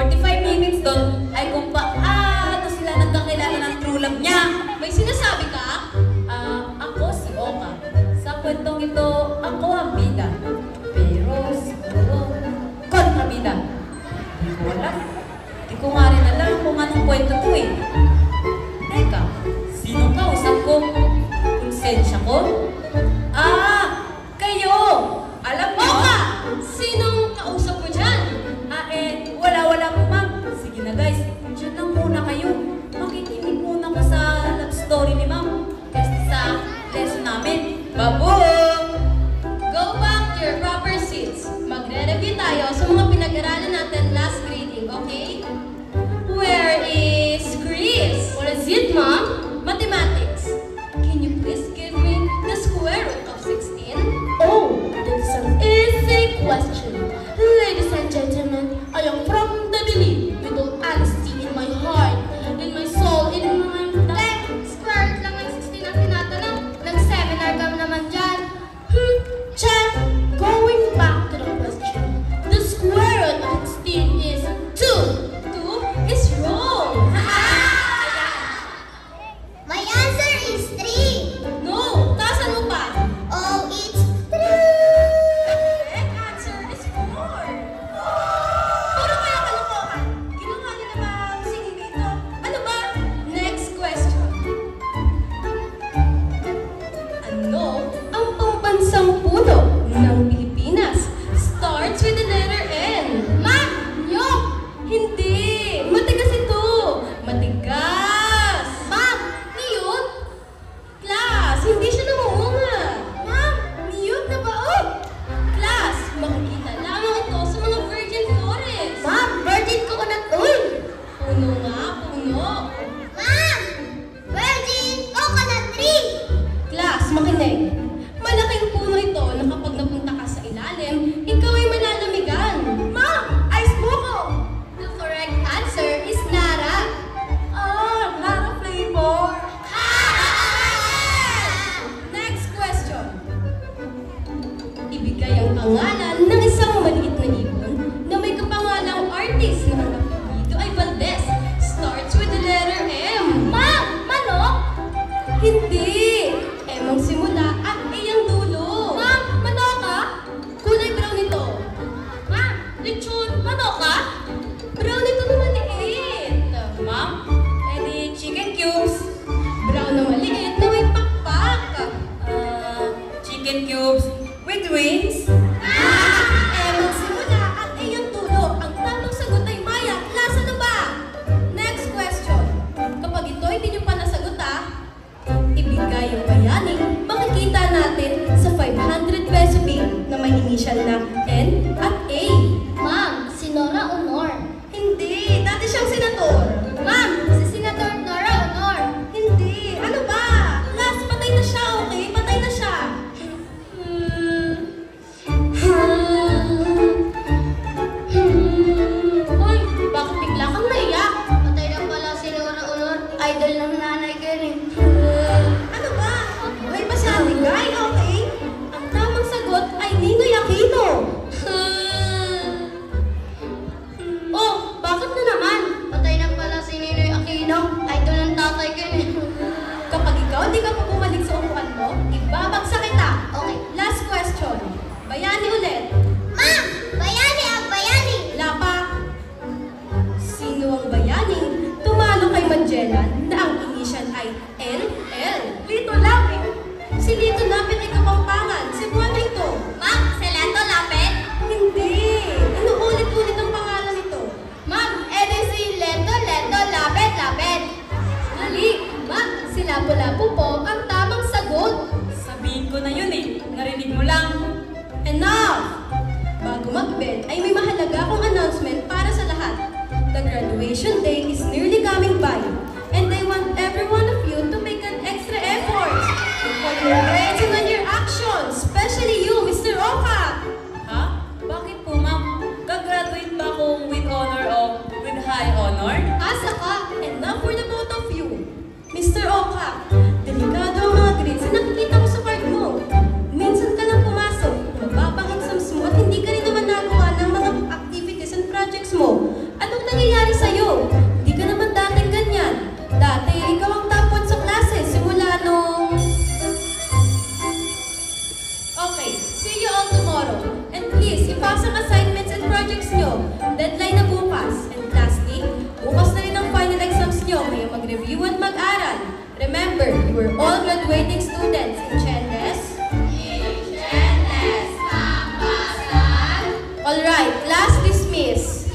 45 minutes doon ay kung paano sila nagkakilala ng true love niya. May sinasabi ka? Ako si Oka. Sa kwentong ito, ako ang bida. Pero siguro, kontrabida. Hindi ko alam. Hindi ko nga rin alam kung anong kwento to eh. Teka, sinong kausap ko? Konsensya ko? Kayo! Alam mo? Oka! Sinong kausap mo dyan? Wala po ma'am. Sige na guys, dyan lang muna kayo. Makikinig muna ko sa love story ni ma'am. Kasi sa lesson namin. Babong! Go back to your proper seats. Magre-review tayo sa mga pinag-aralan natin last reading, okay? Where is Chris? What is it, Mom? Mathematics. Can you please give me the square root of 16? Oh, that's an easy question. Ladies and gentlemen, I am from the belief with all honesty in my heart, in my soul, in my life. Square root lang ng 16 ang tinatanong. Nag-seminar ka naman dyan. Check. Going back to the question, the square root of 16 is 2. 2 is wrong. My answer is 3. No, taasan mo pa. Oh, it's 3. Correct answer is 4. Puro kaya kalokohan. Ginawa niyo namang sige dito. Ano ba? Next question. Ano ang pambansang puno ng Pilipinas? Starts with the letter N. Ma! Nyok! Hindi! Matigas ito! Matigas! Ma'am! Niyot? Class! Hindi siya namuunga! Ma'am! Niyot na baog! Class! Makikita lamang ito sa mga virgin forest! Ma'am, virgin coconut oil. Puno nga, puno! Ma'am, virgin coconut tree. Class, makinig! Malaking puno ito na kapag napunta ka sa ilalim, ikaw ay malalamigan! Ma'am! Ice buko! The correct answer is Nara! Nara flavor. Next question. Ibigay ang pangalan ng isang maliit na ibon na may kapangalang artist na ang apelyido ay Valdez. Starts with the letter M. Ma'am! Manok? Hindi! M ang simula at A ang dulo. Ma'am! Manoka? Kulay brown ito. Ma'am! Lechon? Manoka? Brown ito na maliit. Ma'am, any chicken cubes? Brown na maliit na may pakpak. Chicken cubes with wings? Ah! deadline na bukas. And lastly, bukas na rin ang final exams nyo, kaya mag-review at mag-aral. Remember, you are all graduating students in Chendes. Alright, class dismiss.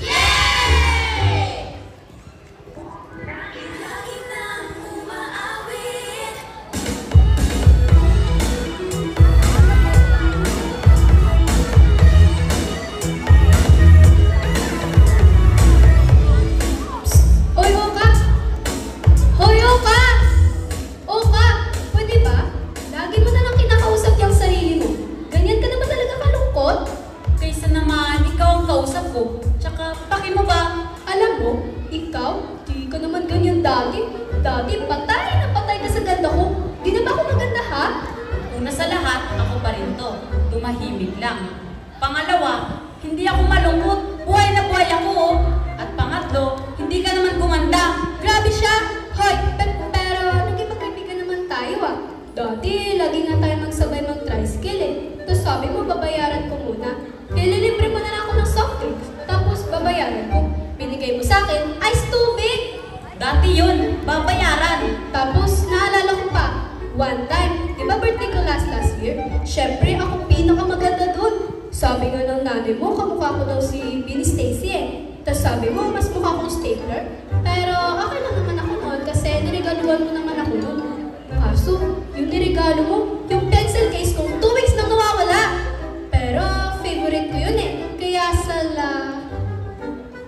Hoy, Oka! Hoy, Oka! Oka, pwede ba? Lagi mo na lang kinakausap yung sarili mo. Ganyan ka naman talaga kalungkot? Kaysa naman, ikaw ang kausap ko. Tsaka, paki mo ba? Alam mo, ikaw, di ka naman ganyan dati. Dati, patay na patay ka sa ganda ko. Di na ba ako maganda, ha? Una sa lahat, ako pa rin to. Tumahimik lang. Pangalawa, hindi ako malungkot. Buhay na buhay ako, oh. At pangatlo, hindi ka naman gumanda. Grabe siya! Hoy, pero naging magkaibigan naman tayo, ah. Dati, lagi nga tayo magsabay mag-tricycle, eh. Tapos sabi mo, babayaran ko muna. Ililibre mo na lang ako ng soft drinks. Tapos, babayaran ko. Binigay mo sa akin, ice tubig! Dati yun, babayaran. Tapos, naalala ko pa, one time, di ba birthday ko last year? Syempre, ako pinakamaganda dun. Sabi nga ng nanay mo, kamukha ko daw si Bini Stacy eh. Tapos sabi mo, mas mukha ko stapler. Pero okay lang naman ako noon kasi niregaluhan mo naman ako noon. Kaso, yung niregalo mo, yung pencil case kong 2 weeks nang nawawala. Pero favorite ko yun eh. Kaya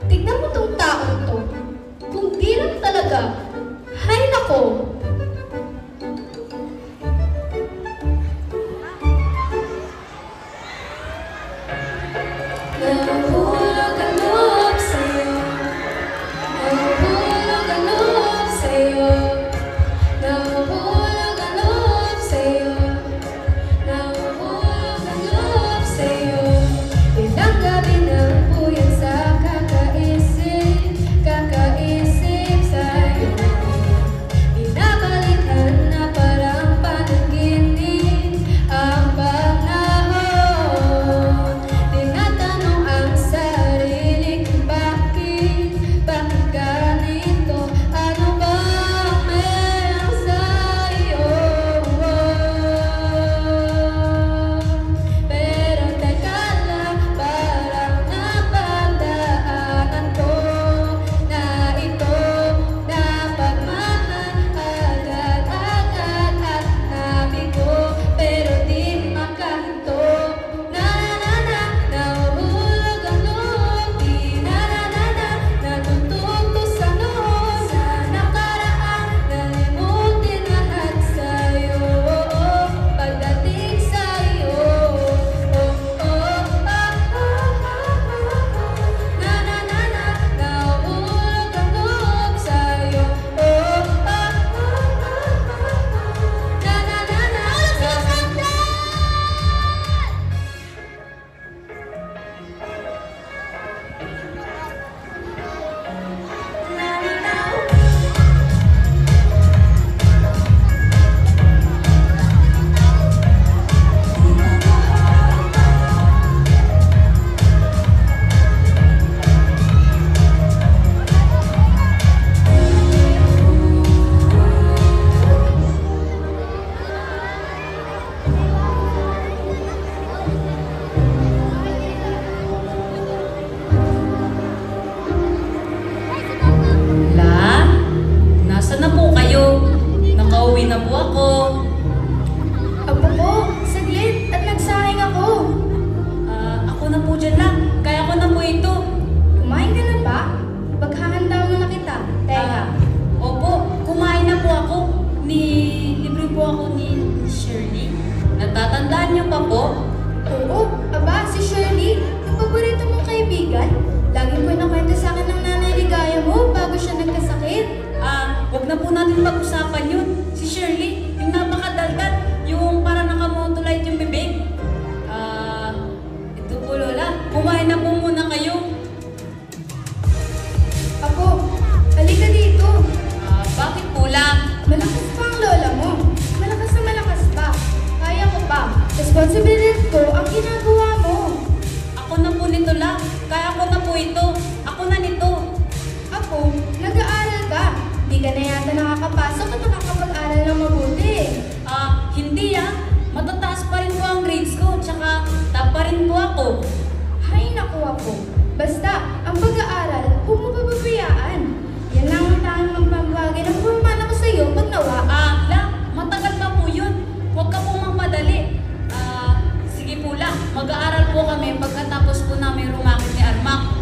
tignan mo tong taong to. Kung di lang talaga, hay nako! Nahulog ang loob sa'yo. Nahulog ang loob sa'yo. Nahulog ang loob sa'yo. Nahulog ang loob sa'yo. Ilang gabi ng puyat sa kakaisip sa'yo. Binabalikan na parang panaginip ang panahon. Tinatanong ang sarili kung bakit ganito? Ano bang meron sa'yo? Pero teka lang, parang napagdaanan ko na ito na pagmamahal agad-agad at nabigo. Pero di makahinto. Nahuhulog ang loob. Di natutugtog sa noon. Sa nakaraan, nalimutin lahat sa'yo. Pagdating sa'yo. Nahuhulog ang loob sa'yo. La? Nasaan na po kayo? Nakauwi na po ako. Apo po, saglit at nagsahing ako. Ako na po dyan lang. Kaya ko na po ito. Kumain ka na ba? Paghahanda mo na kita. Teka, Opo, kumain na po ako. Libre po ako ni Shirley. Natatandaan niyo pa po? oo, aba, si Shirley, yung paborito mong kaibigan. Laging po nakwento sa akin ng nanay ligaya mo bago siya nagkasakit. Huwag na po natin pag-usapan yun. Si Shirley, yung napakadaldal, yung parang nakamotolite yung bibig. Ito po, Lola. Kumain na po muna kayo. Apo, halika dito. Bakit po lang? Malakas pa ang lola mo. Malakas na malakas pa. Kaya ko pa. Responsibility ko ang ginagawa mo. Ako na po nito lang. Kaya ko na po ito. Hindi ka na yata nakakapasok at nakakapag-aral ng mabuti. Hindi matataas pa rin po ang grades ko, tsaka top pa rin po ako. Hay naku ako. Basta, ang pag-aaral, huwag mo pababayaan. Yan lang ang tanging magbabagay na pumamana ko sa'yo pag nawa. Matagal pa po yun. Huwag ka po magmadali. Sige po lang, mag-aaral po kami pagkatapos po namin rumakit ni Armac.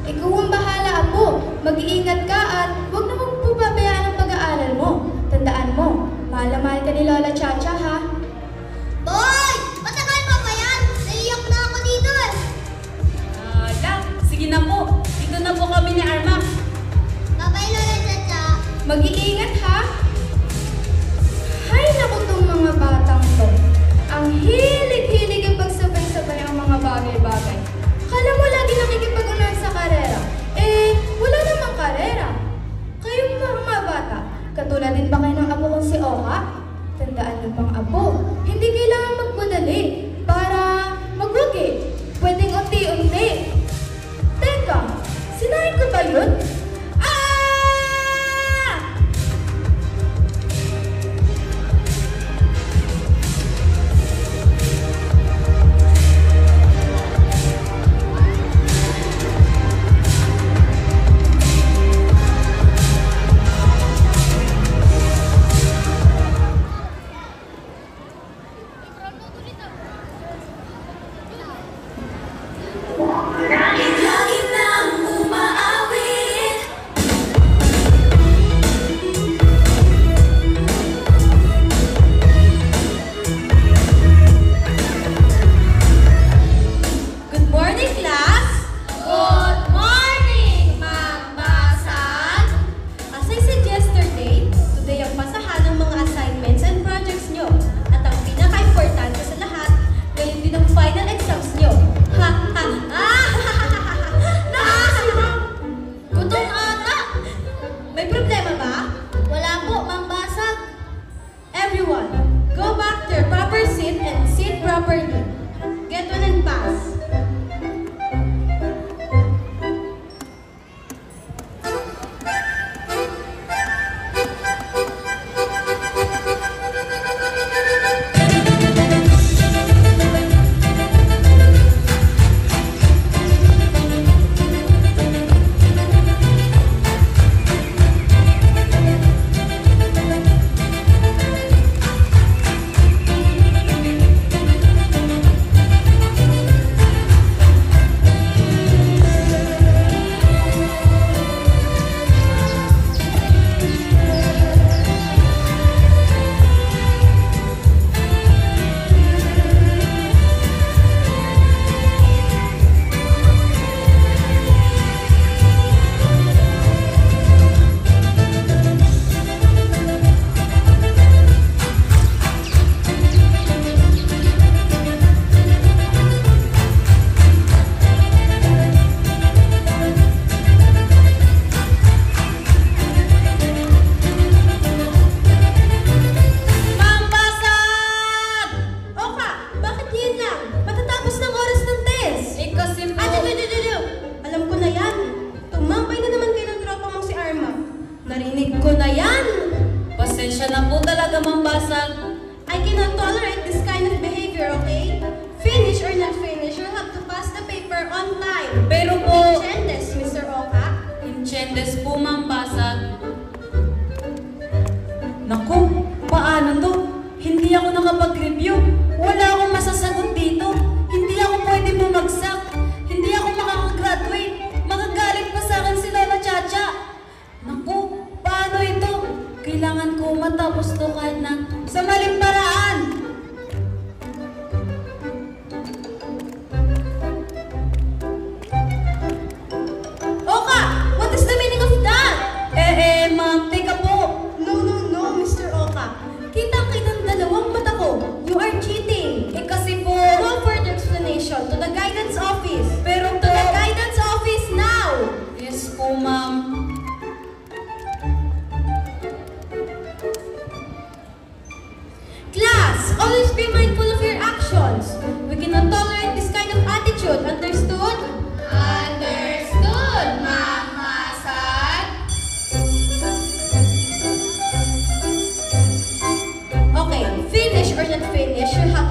Ikaw ang bahala, Apo. Mag-iingat ka at huwag na magpapabayaan ang pag-aaral mo. Tandaan mo, mahal na mahal ka ni Lola Chacha, ha? Boy! Matagal pa ba yan? Naiyak na ako dito eh. Sige na po. Dito na po kami ni Armac. Bye-bye, Lola Chacha. Mag-iingat, ha? Hay naku tong mga batang to. Ang hilig-hilig ang pagsabay-sabay ang mga bagay-bagay. Kala mo lagi nakikipag-unan sa karera. Wala namang karera. Kayong mga bata, katulad din ba kayo ng apo kong si Oka? Tandaan niyo pang apo, hindi kailangan magmadali para magwagi. Pwedeng unti-unti. Teka, sinahin ko ba yun?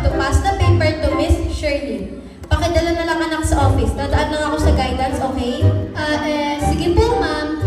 to pass the paper to Miss Shirley. Pakidala na lang anak sa office. Dadaan lang ako sa guidance, okay? Sige po, ma'am.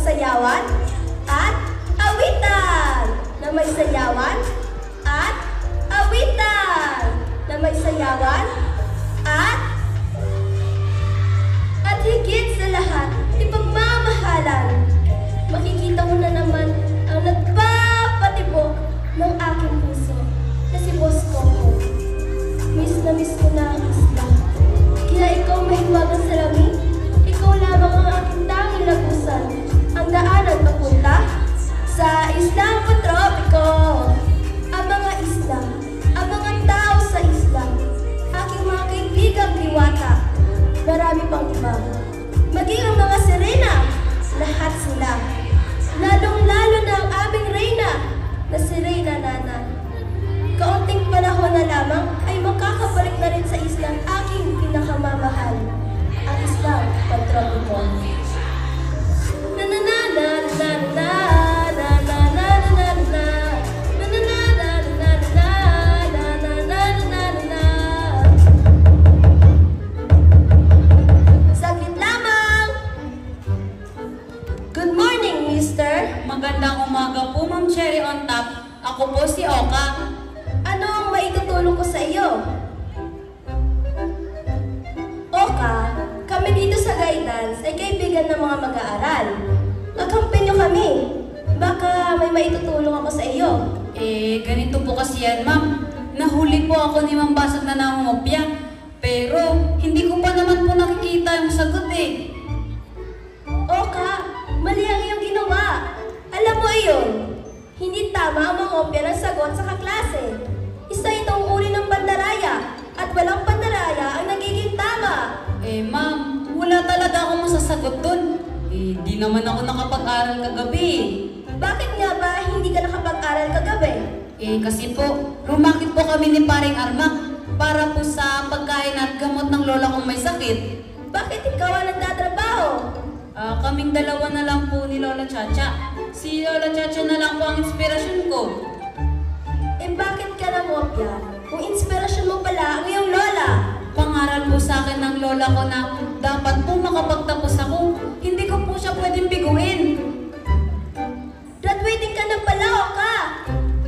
Sayawan at awitan na may sayawan at awitan na may sayawan at higit sa lahat ipagmamahalan. Makikita mo na naman ang nagpapatibok ng aking puso na si Boss Coco. Miss na miss ko na ang isla. Kila ikaw mahiwagang salamin, ikaw lamang ang aking tanging lagusan. Ang daanan papunta sa islang patropiko. Ang mga isla, ang mga tao sa isla, aking mga kaibigang diwata, marami pang iba. Maging ang mga sirena, lahat sila. Lalong-lalo na ang aming reyna, na si Reyna Nana. Kaunting panahon na lamang ay makakabalik na rin sa islang aking pinakamamahal, ang islang patropiko. Saglit lamang! Good morning, mister. Magandang umaga po, Ma'am Cherry on top. Ako po si Oka. Ano ang maitutulong ko sa iyo? Oka, kami dito sa guidance ay kaibigan ng mga mag-aaral. Kakampi niyo kami. Baka may maitutulong ako sa iyo. Ganito po kasi yan, Ma'am. Nahuli po ako ni Ma'am Basag na nangungopya. Pero, hindi ko pa naman po nakikita yung sagot eh. Oka, mali ang iyong ginawa. Alam mo iyon, hindi tama ang mangopya ng sagot sa kaklase. Isa itong uri ng pandaraya, at walang pandaraya ang nagiging tama. Ma'am, wala talaga akong masasagot dun. Di naman ako nakapag-aral kagabi. Bakit nga ba hindi ka nakapag-aral kagabi? Kasi po, rumakit po kami ni Paring Armak para po sa pagkain at gamot ng lola kong may sakit. Bakit ikaw ang nagtatrabaho? Kaming dalawa na lang po ni Lola Chacha. Si Lola Chacha na lang po ang inspirasyon ko. Bakit ka nangopya? Kung inspirasyon mo pala ang iyong lola. Pangaral po sa akin ng lola ko na dapat po makapagtapos ako. Hindi ko po siya pwedeng biguin. Graduating ka na pala, Oka.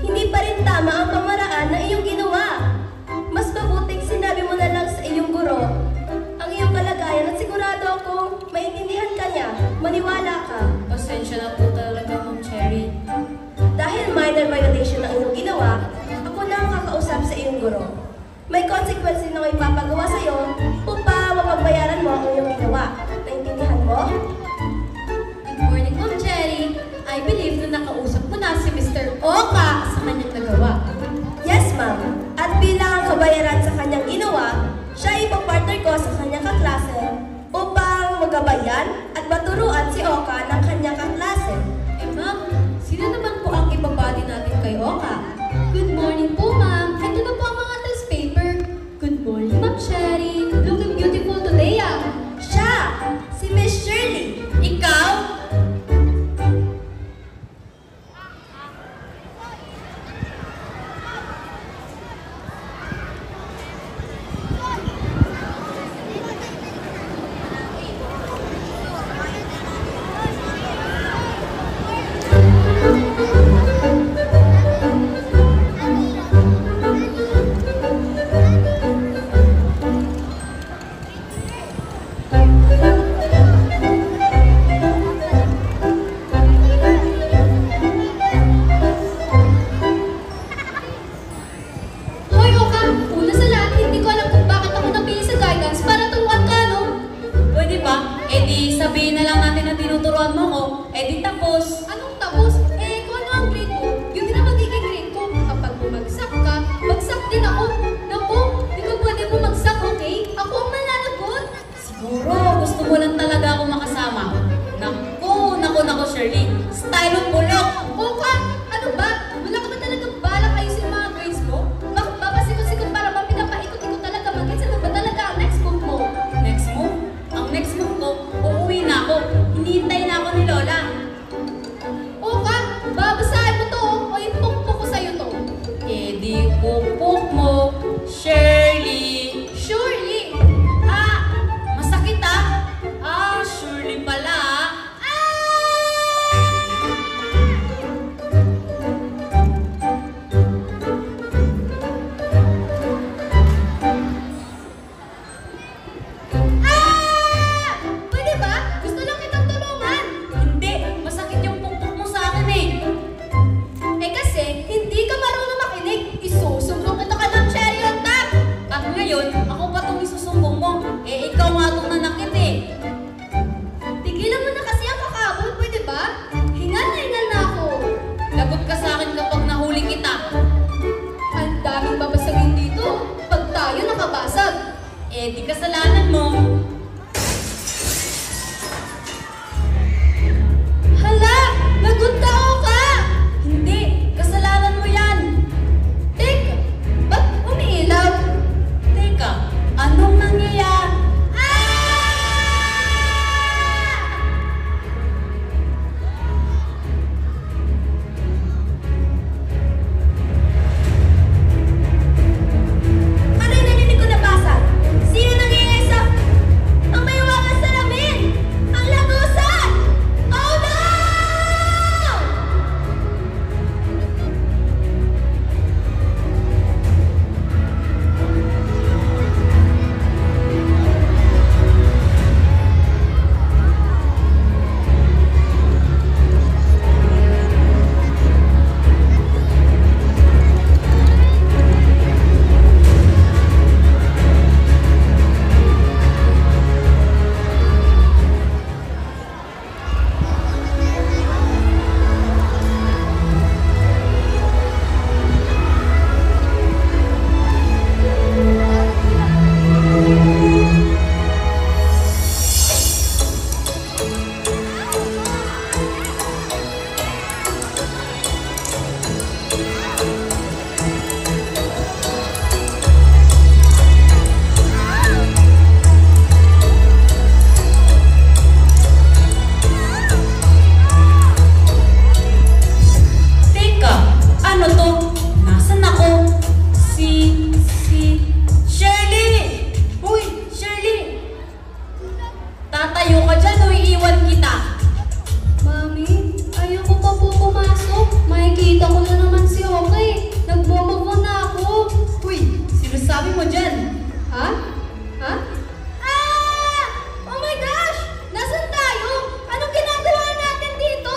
Hindi pa rin tama ang pamaraan na iyong ginawa. Mas mabuting sinabi mo na lang sa iyong guro ang iyong kalagayan at sigurado akong maintindihan ka niya. Maniwala ka. Pasensya na po talaga, Ma'am Cherry. Dahil minor violation ang iyong ginawa, ako na ang kakausap sa iyong guro. May consequence din ako ipapagawa sa iyo upang mapagbayaran mo ang iyong ginawa. Naintindihan mo? Good morning, Ma'am Cherry. I believe na nakausap mo na si Mr. Oka sa kanyang nagawa. Yes, ma'am. At bilang ang kabayaran sa kanyang si Oka ng kanyang kaklase. Eh ma'am, sino naman po ang ibabati natin kay Oka? Good morning po, ma'am. Ito na po ang mga test paper. Good morning, Ma'am Sherry. Looking beautiful today, ah. Siya, si Miss Shirley. Ikaw? Hoy, Oka. Una sa lahat, hindi ko alam kung bakit ako napili sa guidance para turuan ka, no? Pwede ba? Eh di sabihin na lang natin na tinuturuan mo ko. Eh di tapos. Anong tapos? Eh, kung ano ang grade ko, yun din ang magiging grade ko. Kapag bumagsak ka, bagsak din ako. Naku, di ba pwede bumagsak, okay? Ako ang mananagot. Siguro, gusto mo lang talaga ako makasama. Naku, Shirley. Style of bulok. Oka, ano ba? Wala ka ba talagang balak ayusin yung mga grades mo? Bakit ba pasikot-sikot para ba pinapaikot-ikot talaga mag-gets? Ano ba talaga ang next move mo? Next move? Ang next move ko, uuwi na ako. Hinihintay na ako ni Lola. Oka, babasahin mo to o ipukpok ko sa'yo to. Eh di pupuk mo, Shirley. Surely. Ah, masakit ah. Ah, Shirley pala ah. Pwede ba? Gusto lang kitang tulungan. Hindi, masakit yung pukpuk mo sa akin eh. Eh kasi, hindi ka marunong makinig. Isusumbong kita ka ng cherry on top. At ngayon, ako pa itong isusumbong mo. Eh, ikaw nga itong nanakit eh. Tigilan mo na kasi ang kakabol, pwede ba? Hingal na ako. Lagot ka sa akin kapag nahuli kita. Ang daming babasagin dito. Pag tayo nakabasag. Eh, di kasalanan mo. Hala! Lagot ka, Oka! Hindi, kasalanan mo yan. Teka, ba't umiilaw? Teka, anong nangyayari? Ano yung narinig ko na basag? Sino nangyayari sa... Ang may wakas salamin! Ang lagusan! Oh no! Teka, ano to? Nasaan ako? Shirley! Uy, Shirley! Tatayo ka dyan o iiwan kita? Mami, ayoko pa po pumasok. Makikita ko na naman si Oka eh. Nagbobobo na ako. Uy, sinasabi mo dyan? Ha? Ha? Ah! Oh my gosh! Nasaan tayo? Anong ginagawa natin dito?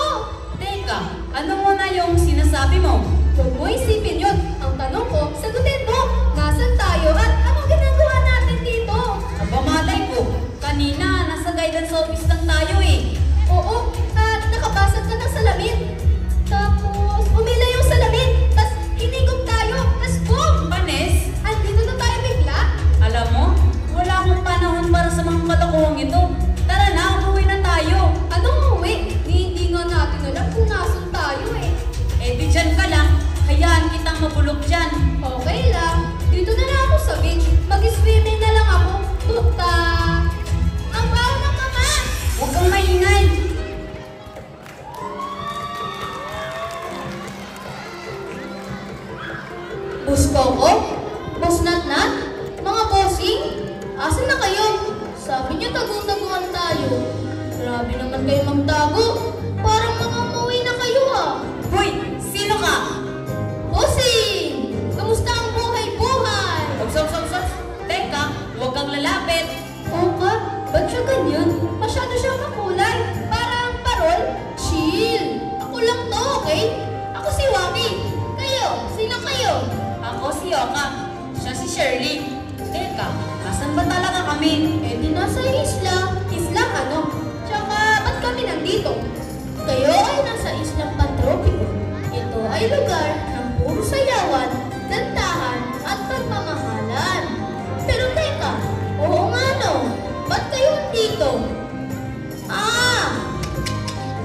Teka, ano mo na yung sinasabi mo? Huwag mo isipin yun. Ang tanong ko, sagutin mo. Nasaan tayo at anong ginagawa natin dito? Aba malay ko, kanina nasa guidance office lang tayo eh. Oo, at nakabasag ka ng salamin. Tapos, umila yung salamin. Tapos, hinigop tayo. Tapos, boom! Panes, Andito na tayo bigla. alam mo, wala akong panahon para sa mga kalokohang ito. Tara na, umuwi na tayo. Anong Diyan kayo magtago. Parang mga umuwi na kayo ah. Hoy! Sino ka? Bossing! Kamusta ang buhay-buhay? Sob. Teka, huwag kang lalapit. Oo ka? Ba't siya ganyan? Masyado siyang makulay. Parang parol. Chill. Ako lang to, okay? Ako si Waki. Kayo? Sino kayo? Ako si Yoka. Siya si Shirley. Teka, asan ba talaga kami? Eh di nasa isla. Isla ano? Tsaka ba't kami nandito? Kayo ay nasa islang pantropiko. Ito ay lugar ng puro sayawan, dantahan at pagmamahalan. Pero teka, oo nga no, ba't kayo nandito?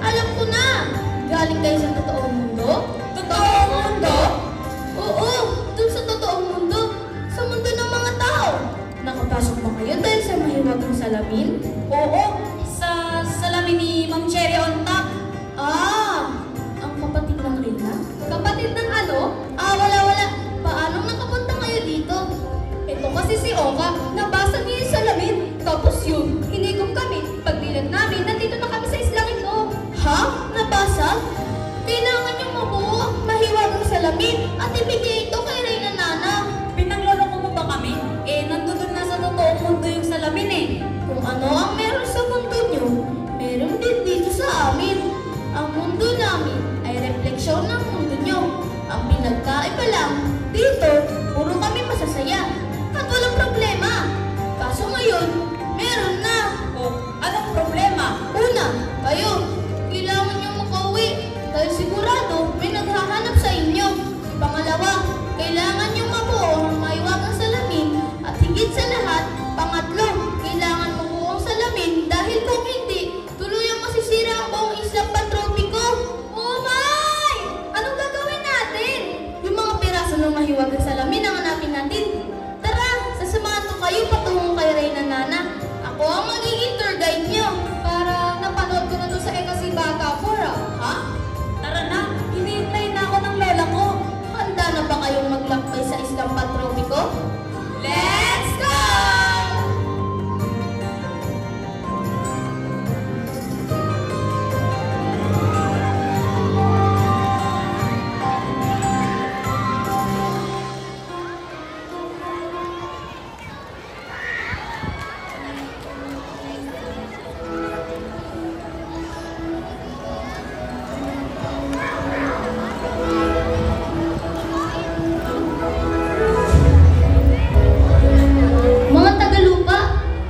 Alam ko na. Galing kayo sa totoong mundo? Totoong mundo? Oo, dun sa totoong mundo. Sa mundo ng mga tao. Nakapasok ba kayo dahil sa mahiwagang salamin? Oo, sa salamin ni Ma'am Cherry on top. Ang kapatid ng Rina? Kapatid ng ano? Wala. Paano nakapunta kayo dito? Ito kasi si Oka, nabasa niya yung salamin. Tapos yun, hinigop kami. Pagdilat namin, nandito na kami sa islang ito. Ha? Nabasa? Kailangan niyong mabuo ang mahiwagang salamin at ibigay ito kay Reyna Nana. Pinagloloko mo ba kami? Nandun na sa totoong mundo yung salamin eh. Kung ano ang meron sa mundo niyo, meron din dito sa amin. Ang mundo namin ay refleksyon ng mundo niyo. Ang pinagkaiba lang, dito, puro kami masasaya. At walang problema. Kaso ngayon, meron na. Anong problema? Una, kayo, kailangan niyong makauwi dahil sigurado may naghahanap sa inyo. Pangalawa, kailangan niyong mabuo ang maiwagang salamin at higit sa lahat, pangatlo, kailangan mabuo ang salamin dahil kung hindi, tuluyang masisira ang buong islang pantropiko. Oh my! Anong gagawin natin? Yung mga piraso ng mahiwagang salamin ang hanapin natin. Tara, sasamahan ko kayo patungo kay Reyna Nana. Ako ang magiging tour guide niyo. Para napanood ko na to sa Ekasi Bata 4 ha? Tara na, hinihintay na ako ng lola ko. Handa na ba kayong maglakbay sa islang pantropiko? Let's go! Mga Tagalupa,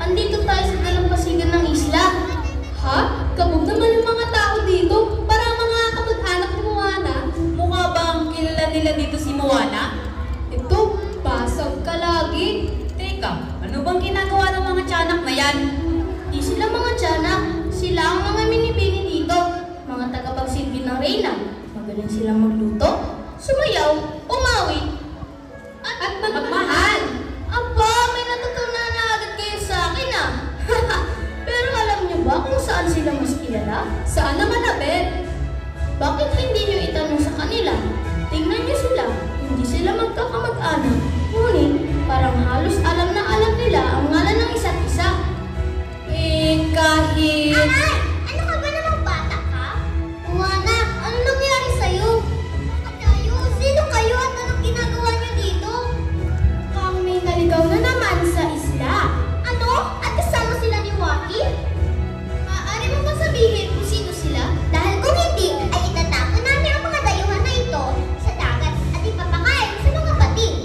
andito tayo sa dalampasigan ng isla. Ha? Kabog naman yung mga tao dito. Para mga kamag-anak ni Moana. Mukha bang kilala nila dito si Moana? Ito, basag ka lagi. Teka, ano bang ginagawa ng mga tiyanak na yan? Di sila mga tiyanak. Sila ang mga minibini dito. Mga tagapagsilbi ng Reyna. Magaling silang magluto, sumayaw, umawit, at magmahal. Aba, may natutunan na agad kayo sa akin ah. Pero alam niyo ba kung saan sila mas kilala? Saan naman Abed? Bakit hindi niyo itanong sa kanila? Tingnan niyo sila, hindi sila magkakamag-anak. Ngunit parang halos alam na alam nila ang ngalan ng isa't isa. Kahit... Aray! Ano ka ba namang bata ka? Juana, ano nangyari sa'yo? Sino kayo at anong ginagawa niyo dito? Kami naligaw na naman sa isla. Ano? At kasama sila ni Waki? Maaari mo ba sabihin kung sino sila? Dahil kung hindi, ay itatapon namin ang mga dayuhan na ito sa dagat at ipapakain sa mga pating.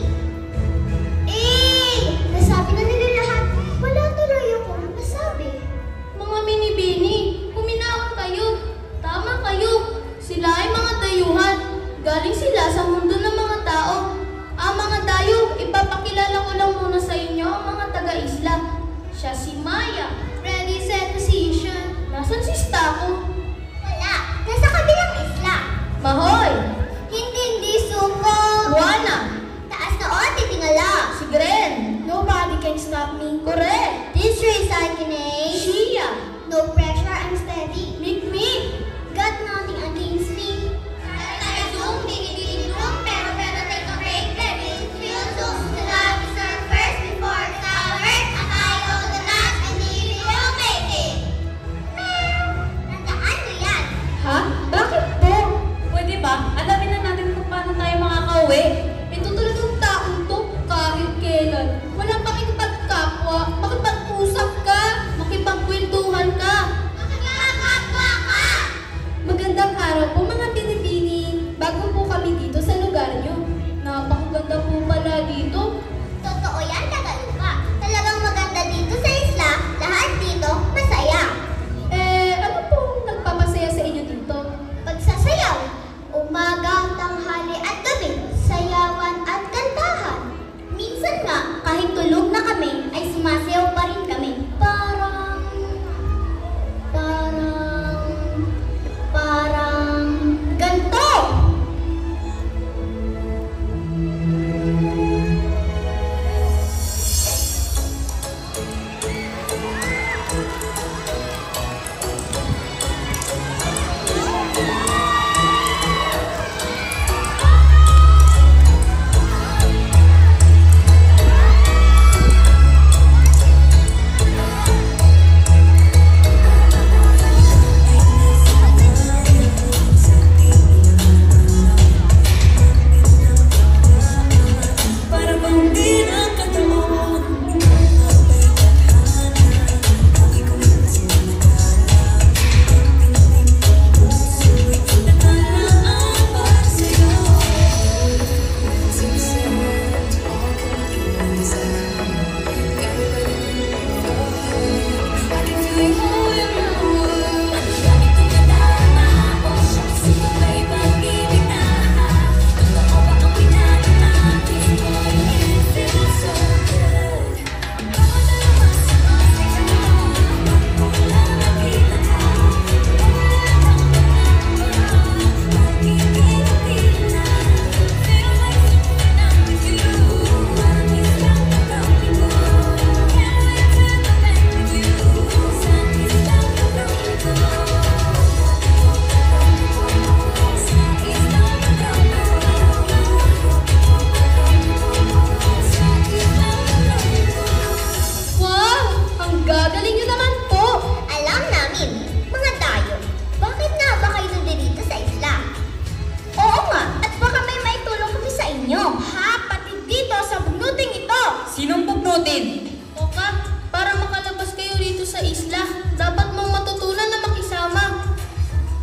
dugnutin. Oka, para makalabas kayo dito sa isla, dapat mong matutunan na makisama.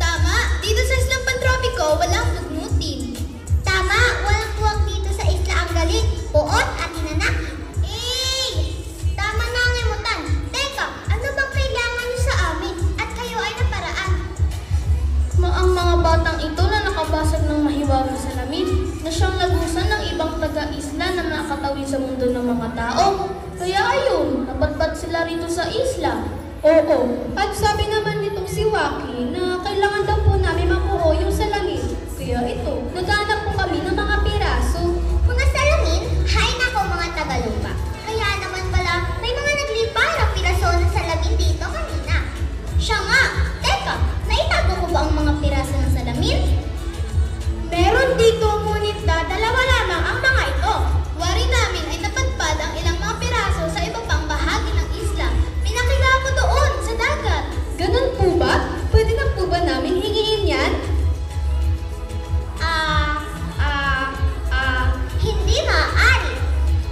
Tama, dito sa Islang Pantropiko, walang dugnutin. Tama, walang tuwag dito sa isla ang galit, puot at inanak. Tama na ang imutan. Teka, ano bang kailangan niyo sa amin at kayo ay naparaan? Ang mga batang ito na nakabasag ng mahiwagang salamin na siyang lagusan ng ibang taga-isla na nakatawid sa mundo ng mga tao. Kaya ayun, napadpad sila rito sa isla. Oo, at sabi naman nitong si Waki na kailangan daw po namin makuha yung salamin. Kaya ito, naghanap po kami ng mga piraso. Mga salamin? Hay nako mga Tagalupa. Kaya naman pala, may mga naglipara piraso ng salamin dito kanina. Siya nga! Teka, naitago ko ba ang mga piraso ng salamin? Meron dito, ngunit dalawa lamang ang mga ito. Wari namin ay napadpad ang ilang mga piraso sa iba pang bahagi ng isla. Pinakita ko doon sa dagat. Ganun po ba? Pwede na po ba namin hingiin yan? Hindi maaari.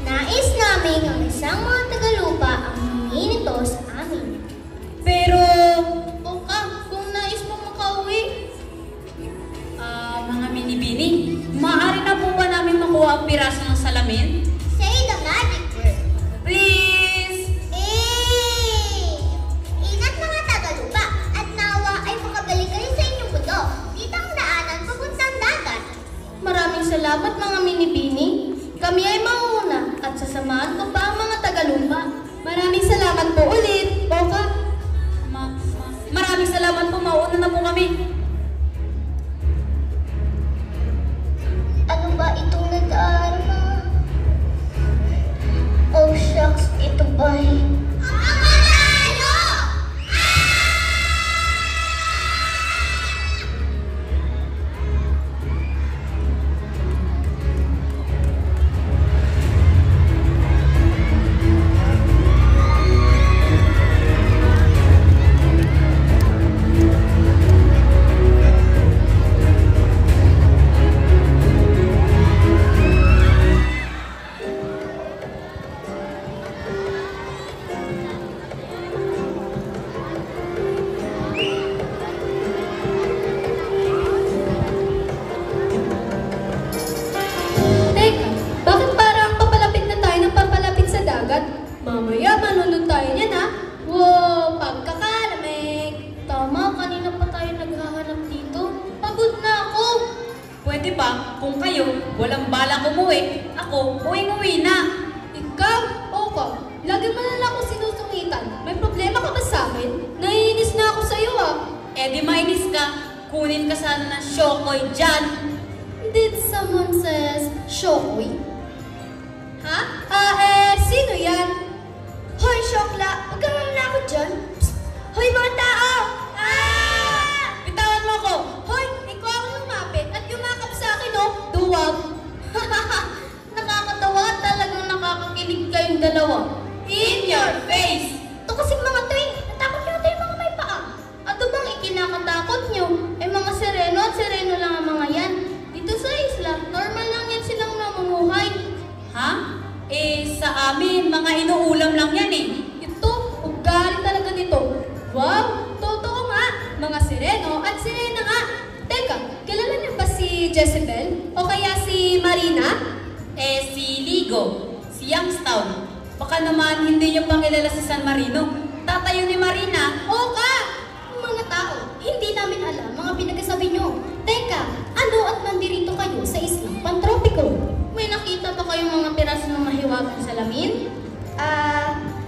Nais namin ang isang mga Tagalupa ang hingin nito sa amin. Pero, Oka, kung nais mo makauwi, mga minibini, maaari na po ba namin makuha ang piraso ng salamin? Say the magic word. Please! Ingat mga Tagalupa at nawa ay makabalik kayo sa inyong mundo. Dito ang daanan papuntang dagat. maraming salamat mga minibini. Kami ay mauna at sasamahan ko pa ang mga Tagalumpa. Maraming salamat po ulit, Oka. Maraming salamat po, mauna na po kami. Ano ba itong nag-aarma? Oh shucks, ito ba'y... Ang manalo! Teka, bakit parang papalapit na tayo ng papalapit sa dagat? Mamaya, manunod tayo niyan ha. Wow, pagkakalamig. Tama, kanina pa tayo naghahanap dito. Pagod na ako. Pwede ba, kung kayo walang balak umuwi, ako uwing-uwi na. Ikaw, Oka, lagi mo na lang ako sinusungitan. May problema ka ba sa akin? Naiinis na ako sa'yo ah. Eh di mainis ka, kunin ka sana ng Shokoy dyan. Did someone says Shokoy? Ha? Sino yan? Hoy, Shokla! Huwag kang manakot dyan! Psst! Hoy, mga tao! Bitawan mo ako! Hoy, ikaw ang lumapit at yumakap sa akin, oh! Duwag! Nakakatawa at talagang nakakakilig kayong dalawa. In your face! Ito kasing mga tuwing, natakot nyo ito yung mga may paa. Ano bang ikinakatakot nyo? Eh mga sereno at sereno lang ang mga yan. Dito sa isla, normal lang yan silang namumuhay. Ha? Eh, sa amin, mga inuulam lang yan eh. Ito, ugali talaga nito. Wow, totoo nga. Mga sireno at sirena nga. Teka, kilala niyo ba si Jezebel? O kaya si Marina? Eh, si Ligo, si Youngstown. Baka naman hindi niyo pa kilala si San Marino. Tatayo ni Marina. Oka! Mga tao, hindi namin alam mga pinagkasabi niyo. Teka, ano at nandirito kayo sa Islang Pantropiko? May nakita ba kayong mga piraso ng mahiwagang salamin?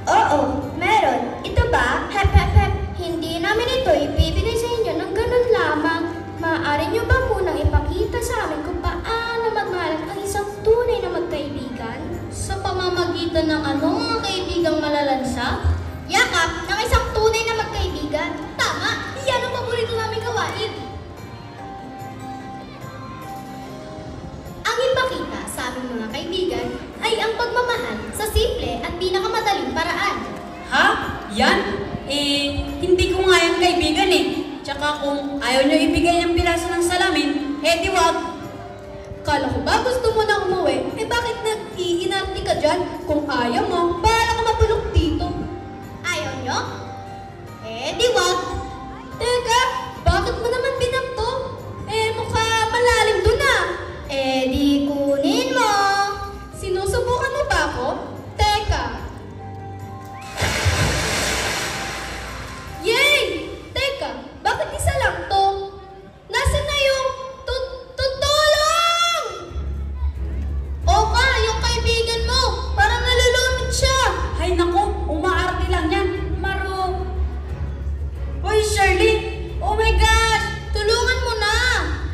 Oo, meron. Ito ba? Hep, hep, hep. Hindi namin ito ibibigay sa inyo ng ganun lamang. Maaari nyo ba munang ipakita sa amin kung paano magmahalan ang isang tunay na magkaibigan? Sa pamamagitan ng anong mga kaibigang malalansa? Yakap ng isang tunay na magkaibigan. Tama, yan ang paborito namin gawain. Ang ipakita sa aming mga kaibigan ay ang pagmamahal sa simple at pinakamadaling paraan. Ha? Yan? Eh, hindi ko nga yan kaibigan eh. Tsaka kung ayaw niyo ibigay ng piraso ng salamin, eh di wag. Akala ko ba gusto mo na umuwi? Eh bakit nag-iinarte ka dyan? Kung ayaw mo, bahala ka mapulok dito. Ayaw nyo? Eh, di wag. Teka, bakit mo naman binakto? Eh mukha malalim dun ah. Eh, di kunin mo. Sinusubukan mo ba ako? Teka. Yay! Teka, bakit isa lang to? Nasaan na yung tutulong? Oka, yung kaibigan mo. Parang nalulunod siya. Hay naku, umaarte lang yan. Hoy, Shirley! Oh my gosh! Tulungan mo na.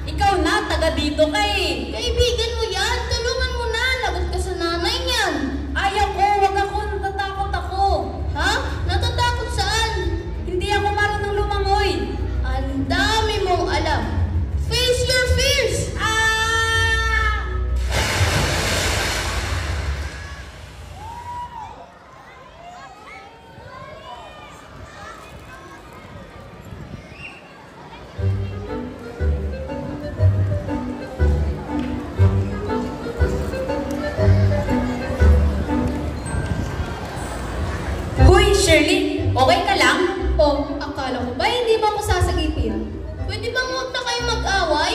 Ikaw na, taga dito ka eh. Kaibigan mo yan. Tulungan mo na. Lagot ka sa nanay niyan. Ayaw ko, wag ako, natatakot ako. Ha? Natatakot saan? Hindi ako marunong lumangoy. Ang dami mong alam. Face your fears. Ah! Hoy, Shirley! Okay ka lang? Oh, akala ko ba hindi mo ako sasagipin? Pwede bang huwag na kayo mag-away?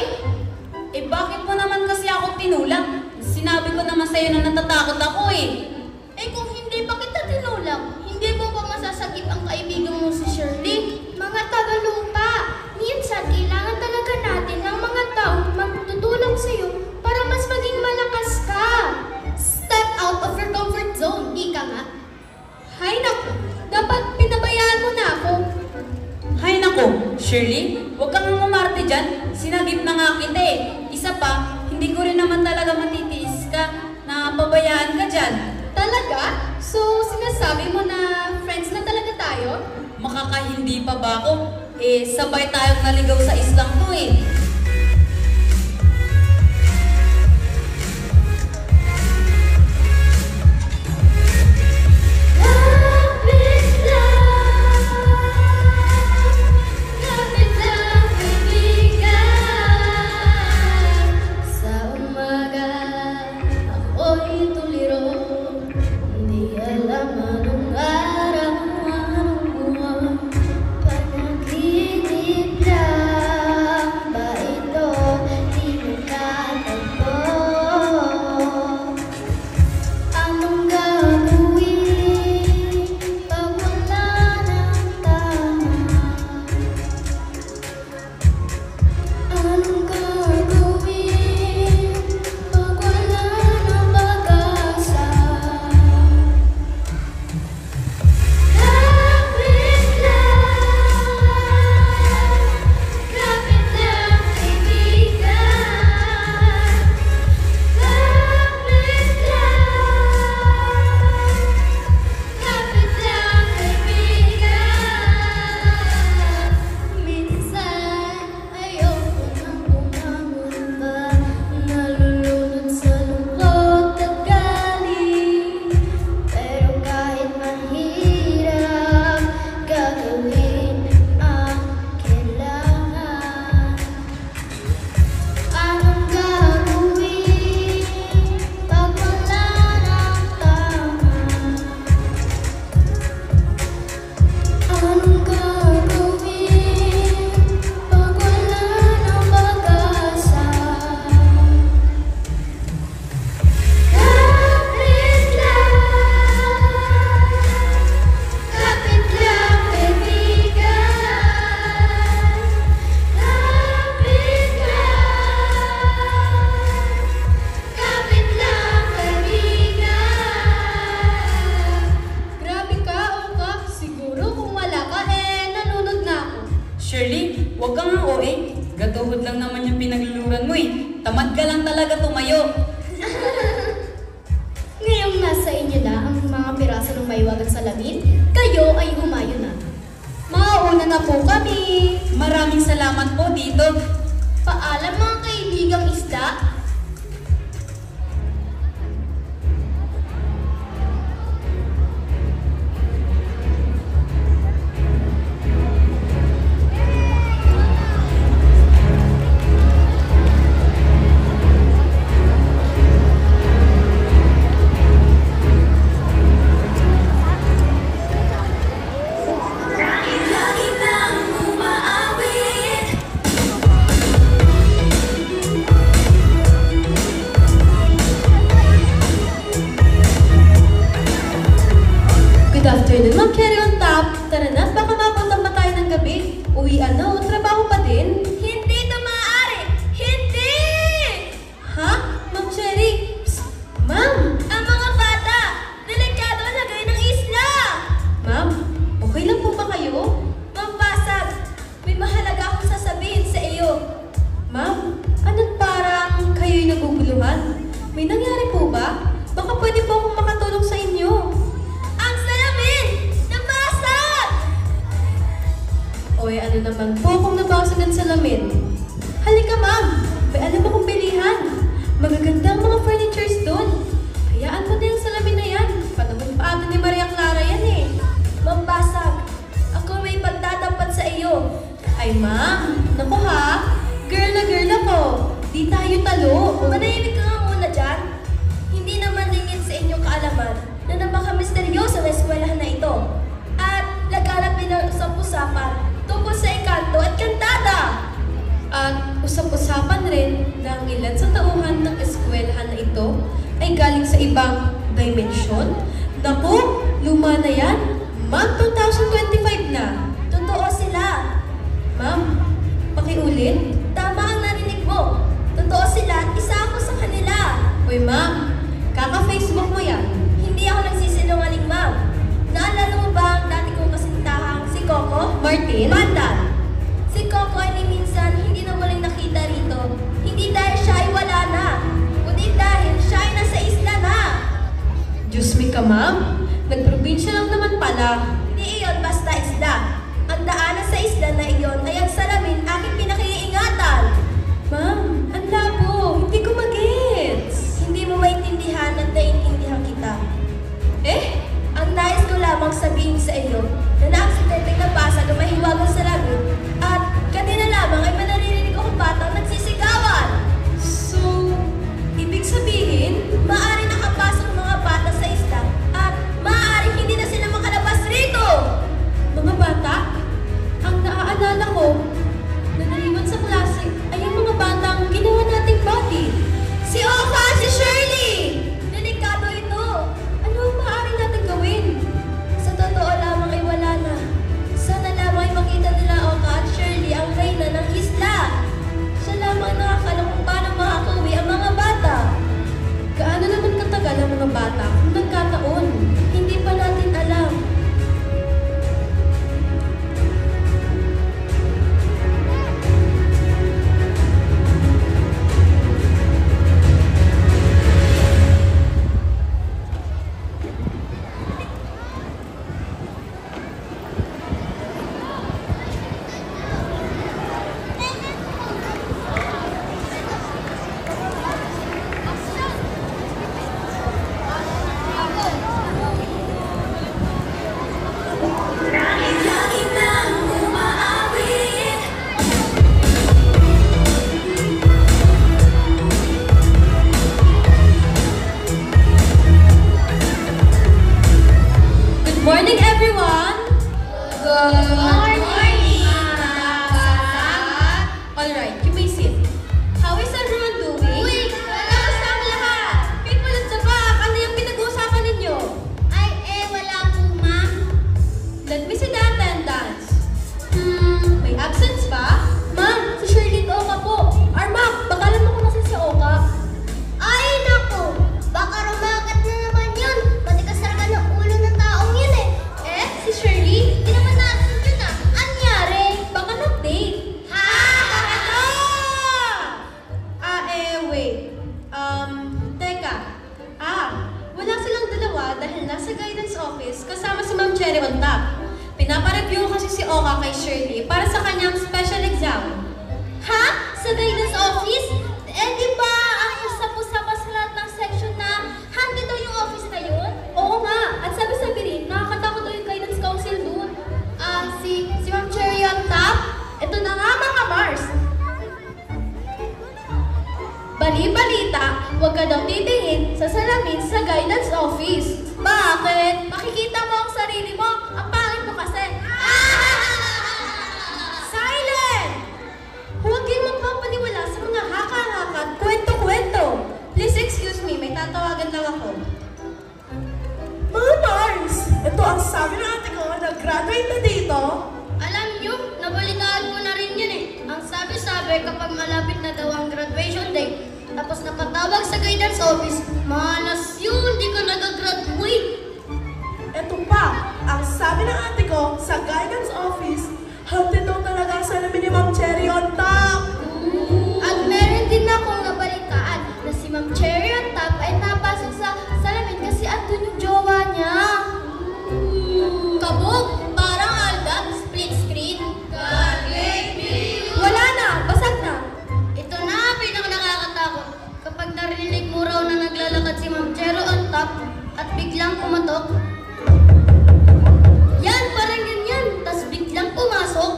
Eh bakit mo naman kasi ako tinulak? Sinabi ko naman sa'yo na natatakot ako eh. Eh kung hindi pa kita tinulak, hindi mo ba masasakit ang kaibigan mo si Shirley? Mga tagalupa, minsan kailangan talaga natin ng mga taong magtutulong sa'yo para mas maging malakas ka. Step out of your comfort zone, ika nga. Hay naku, dapat pinabayaan mo na ako. Hay nako, Shirley, huwag kang umarte dyan. Sinagip na nga kita eh. Isa pa, hindi ko rin naman talaga matitiis ka na pabayaan ka dyan. Talaga? So, sinasabi mo na friends na talaga tayo? Makakahindi pa ba ako? Eh, sabay tayong naligaw sa islang to eh. Lapit lang, kaibigan. Sa umaga, ako'y tuliro. Hindi alam anong araw, anong buwan. Panaginip lang ba ito? Di magkatagpo. Anong gagawin pag wala ng tama? Anong gagawin pag wala ng pag-asa? Lapit lang, kaibigan. Lapit lang, kaibigan. Minsan ayoko nang bumangon pa, nalulunod sa lungkot at galit. Pero kahit mahirap, gagawin ang kailangan. Anong gagawin pag wala ng tama? Anong gagawin pag wala ng pag-asa? Kapit lang, kaibigan. Kapit lang, kaibigan. Grabe ka, Oka. Siguro kung wala ka, nalunod na ako. Shirley, huwag kang nga OA. Gatuhod lang naman yung pinagluluran mo eh. Tamad ka lang talaga tumayo. Ngayong nasa inyo na ang mga piraso ng maiwagang salamin, kayo ay humayo na. Mauuna na po kami. Maraming salamat po dito. Paalam mga kaibigang isda. Good afternoon, Ma'am Cherry on top. Tara na, baka mapuntang pa tayo ng gabi. Uwian na o trabaho pa din? Hindi ito maaari! Hindi! Ha? Ma'am Cherry? Psst! Ma'am! Ang mga bata, delikado ang lagay ng isla! Ma'am, okay lang po ba kayo? Ma'am Pasag, may mahalaga akong sasabihin sa iyo. Ma'am, ano't parang kayo'y naguguluhan? May nangyari po ba? Baka pwede po akong makatulong sa inyo. Ang salamin! Nabasag! Oy, ano naman po kung nabasag ang salamin? Halika ma'am, may alam akong bilihan. Magagandang mga furnitures doon. Hayaan mo na yung salamin na yan. Panahon pa ata ni Maria Clara yan eh. Ma'am Pasag, ako may pagtatapat sa iyo. Ay ma'am, naku ha, girl na girl ako. Di tayo talo. Manahimik ka nga muna dyan. Hindi naman lingid sa inyong kaalaman na napaka-misteryoso na eskwelahan na ito. At laganap din ang usap-usapan tungkol sa ikanto at kantada. At usap-usapan rin na ang ilan sa tauhan ng eskwelahan na ito ay galing sa ibang dimensyon. Naku, luma na yan. Mag 2025 na. Totoo sila. Ma'am, pakiulit. Tama ang narinig mo. Totoo sila, isa ako sa kanila. Uy ma'am, kaka-Facebook mo yan. Hindi ako nagsisinungaling, ma'am. Naalala mo ba ang dati kong kasintahang si Coco? Martin? Bandal. Si Coco ay ni minsan hindi na muling nakita rito. Hindi dahil siya ay wala na, kundi dahil siya ay nasa isla na. Diyos me ka ma'am, nagprobinsya lang naman pala. Hindi iyon basta isla. Ang daanan sa isla na iyon ay ang salamin aking pinakaiingatan. Ma'am, ang labo, hindi ko magets. Hindi mo maintindihan at naiintindihan kita. Ang nais ko lamang sabihin sa iyo na naaksidenteng nabasag ang mahiwagang salamin at kanina lamang ay manaririnig akong batang nagsisigawan. So, ibig sabihin, Maaari nakapasok ang mga bata sa isla at maaari hindi na sila makalabas rito. mga bata, ang naaalala ko na naiwan sa klase ay ang mga batang ginawa nating body. Si Oka at si Shirley! Delikado ito. Ano ang maaari natin gawin? Sa totoo lamang ay wala na. Sana lamang ay makita nila Oka at Shirley ang reyna ng isla. Siya lamang nakakalam kung paano makakauwi ang mga bata. Gaano naman katagal ang mga bata kung nagkataon? Hindi pa natin alam. Good morning, everyone! Good morning! Alright, you may sit. How is everyone doing? Uy! Kamusta ang lahat? People at the back, ano yung pinag-uusapan ninyo? Ay, wala po, ma'am. Let me see the attendance. May absence ba? Ma'am, si Shirley at Oka po. Armak, baka alam mo kung nasan si Oka. Ay, naku! Baka rumagat na naman yun. Matigas talaga ng ulo ng taong yun eh. Si Shirley? Hindi naman natin yun ah. Anyari? Baka nag-date. Ha? Ano? Wait. Teka. Wala silang dalawa dahil nasa guidance office kasama si Ma'am Cherry on top. Pinapareview kasi si Oka kay Shirley para sa kanyang special exam. Ha? Sa guidance office? Di ba ang usap-usapan sa lahat ng section na hanggang daw yung office na yun? Oo nga. At sabi-sabi rin, nakakatakot daw yung guidance council doon. Si Ma'am Cherry on top? Ito na nga mga Mars. Bali-balita, huwag ka daw titingin sa salamin sa guidance office. Bakit? Makikita mo ang sarili mo. Ang pangit mo kasi. Silent! Huwag kayong magpapaniwala sa mga haka-haka at kwento-kwento. Please excuse me, may tatawagan lang ako. Mga Mars, ito ang kapag malapit na daw ang graduation day, tapos napatawag sa guidance office, malas yun, di ka nag-graduate. Eto pa, ang sabi ng ate ko sa guidance office, hati daw talaga ang salamin ni Ma'am Cherry on top. At meron din akong nabalitaan na si Ma'am Cherry on top ay napasok sa salamin kasi andun yung jowa niya. Kabog, parang Alda, split screen. Wala na, basag na. Ito na, pinaka-nakakatakot. Kapag narinig mo raw na naglalakad si Ma'am Chero on top at biglang kumatok, yan, parang ganyan, tas biglang pumasok.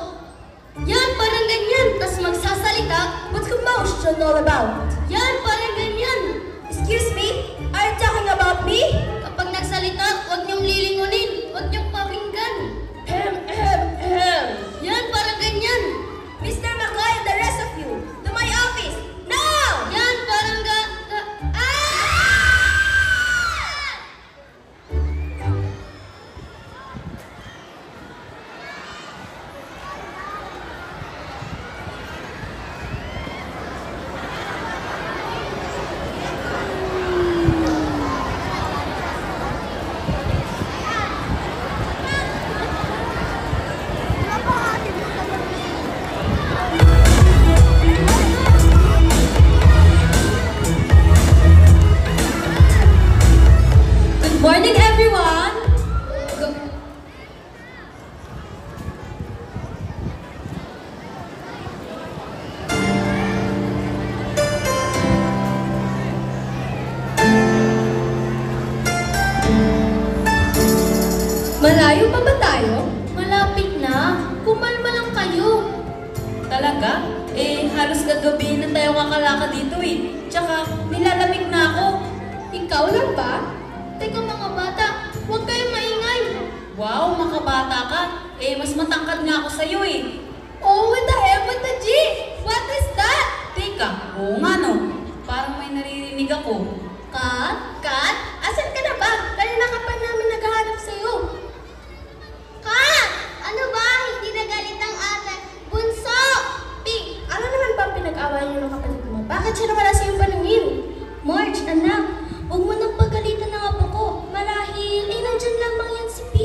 Yan, parang ganyan, tas magsasalita. What's commotion all about? Yan, parang ganyan. Excuse me? Are you talking about me? Kapag nagsalita, huwag niyong lilingunin, huwag niyong pakinggan. Yan, parang ganyan. Mr. McCoy and the rest of you, to my office, now! Yan, parang Good morning, everyone! Malayo pa ba tayo? malapit na. Kumalma lang kayo. Talaga? Halos gagabihin na tayo kakalakad dito eh. Tsaka, nilalamig na ako. Ikaw lang ba? Teka mga bata, huwag kayong maingay. Wow, makabata ka. Mas matangkad nga ako sa'yo eh. Oh, what the hell with the G? What is that? Teka, oo nga no. Parang may naririnig ako. Kat? Asan ka na ba? Kanina ka pa namin naghahanap sa'yo. Kat! Ano ba? Hindi nagalit ang ate. Bunso! Pink, ano naman ba pinag-away niyo ng kapatid mo? Bakit siya nawala sa iyong paningin? Marge, anak, huwag mo nang pagalitan ng apo ko. Marahil, nandyan lamang yan si P.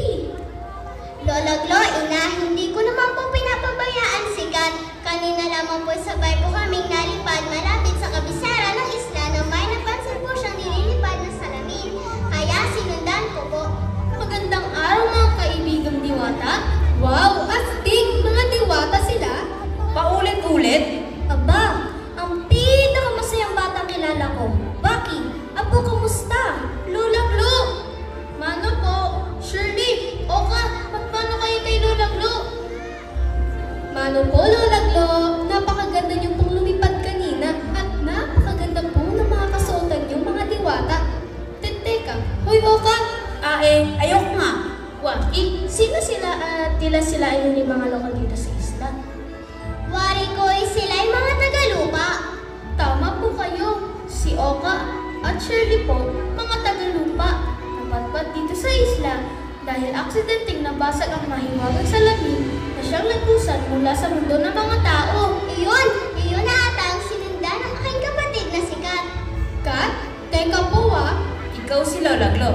Lola Glo, ina, hindi ko naman po pinapabayaan si Kat. Kanina lamang po sabay po kaming nalipad malapit sa kabisera ng isla nang may napansin po siyang nililipad na salamin. Kaya sinundan ko po. Magandang araw mga kaibigang diwata. Wow, astig! Mga diwata sila. Paulit-ulit? Aba, ang pinakamasayang batang kilala ko. Baki, apo, kumusta? Lola Glo! Mano po? Shirley! Oka! Magmano kayo kay Lola Glo? Mano po, Lola Glo, napakaganda niyo pong lumipad kanina at napakaganda po ng mga kasuotan niyo mga diwata. Teka, hoy Oka! Ayoko nga. Waki, sino sila at tila sila ay yung mga lokal dito sa isla? Wari ko sila'y mga tagalupa. Tama po kayo. Si Oka at Shirley po, mga tagalupa. Napatpat dito sa isla dahil aksidenteng nabasag ang mahiwagang salamin na siyang nagpusan mula sa mundo ng mga tao. Iyon na ata ang sinundan ng aking kapatid na si Kat. Kat, teka po Ikaw si Lola Glo.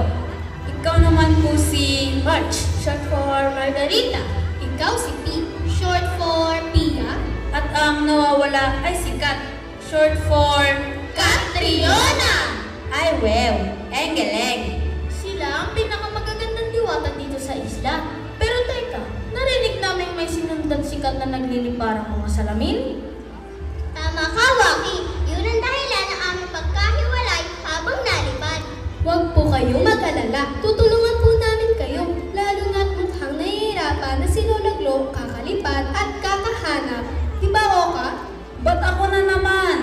Ikaw naman po si March. Short for Margarita. Ikaw si P. Short for Pia. At ang nawawala ay si Kat. Short for... Catriona! Ay, well, engeleng. Sila ang pinakamagagandang diwata dito sa isla. Pero teka, narinig namin may sinundan sikat na nagliliparang mga salamin. Tama ka, Waki. Yun ang dahilan ng aming pagkahiwalay habang nalipad. Huwag po kayong mag-alala. Tutulungan po namin kayo. Lalo na't mukhang nahihirapan na si Lola Glo kakalipad at kakahanap. Di ba, Oka? Ba't ako na naman?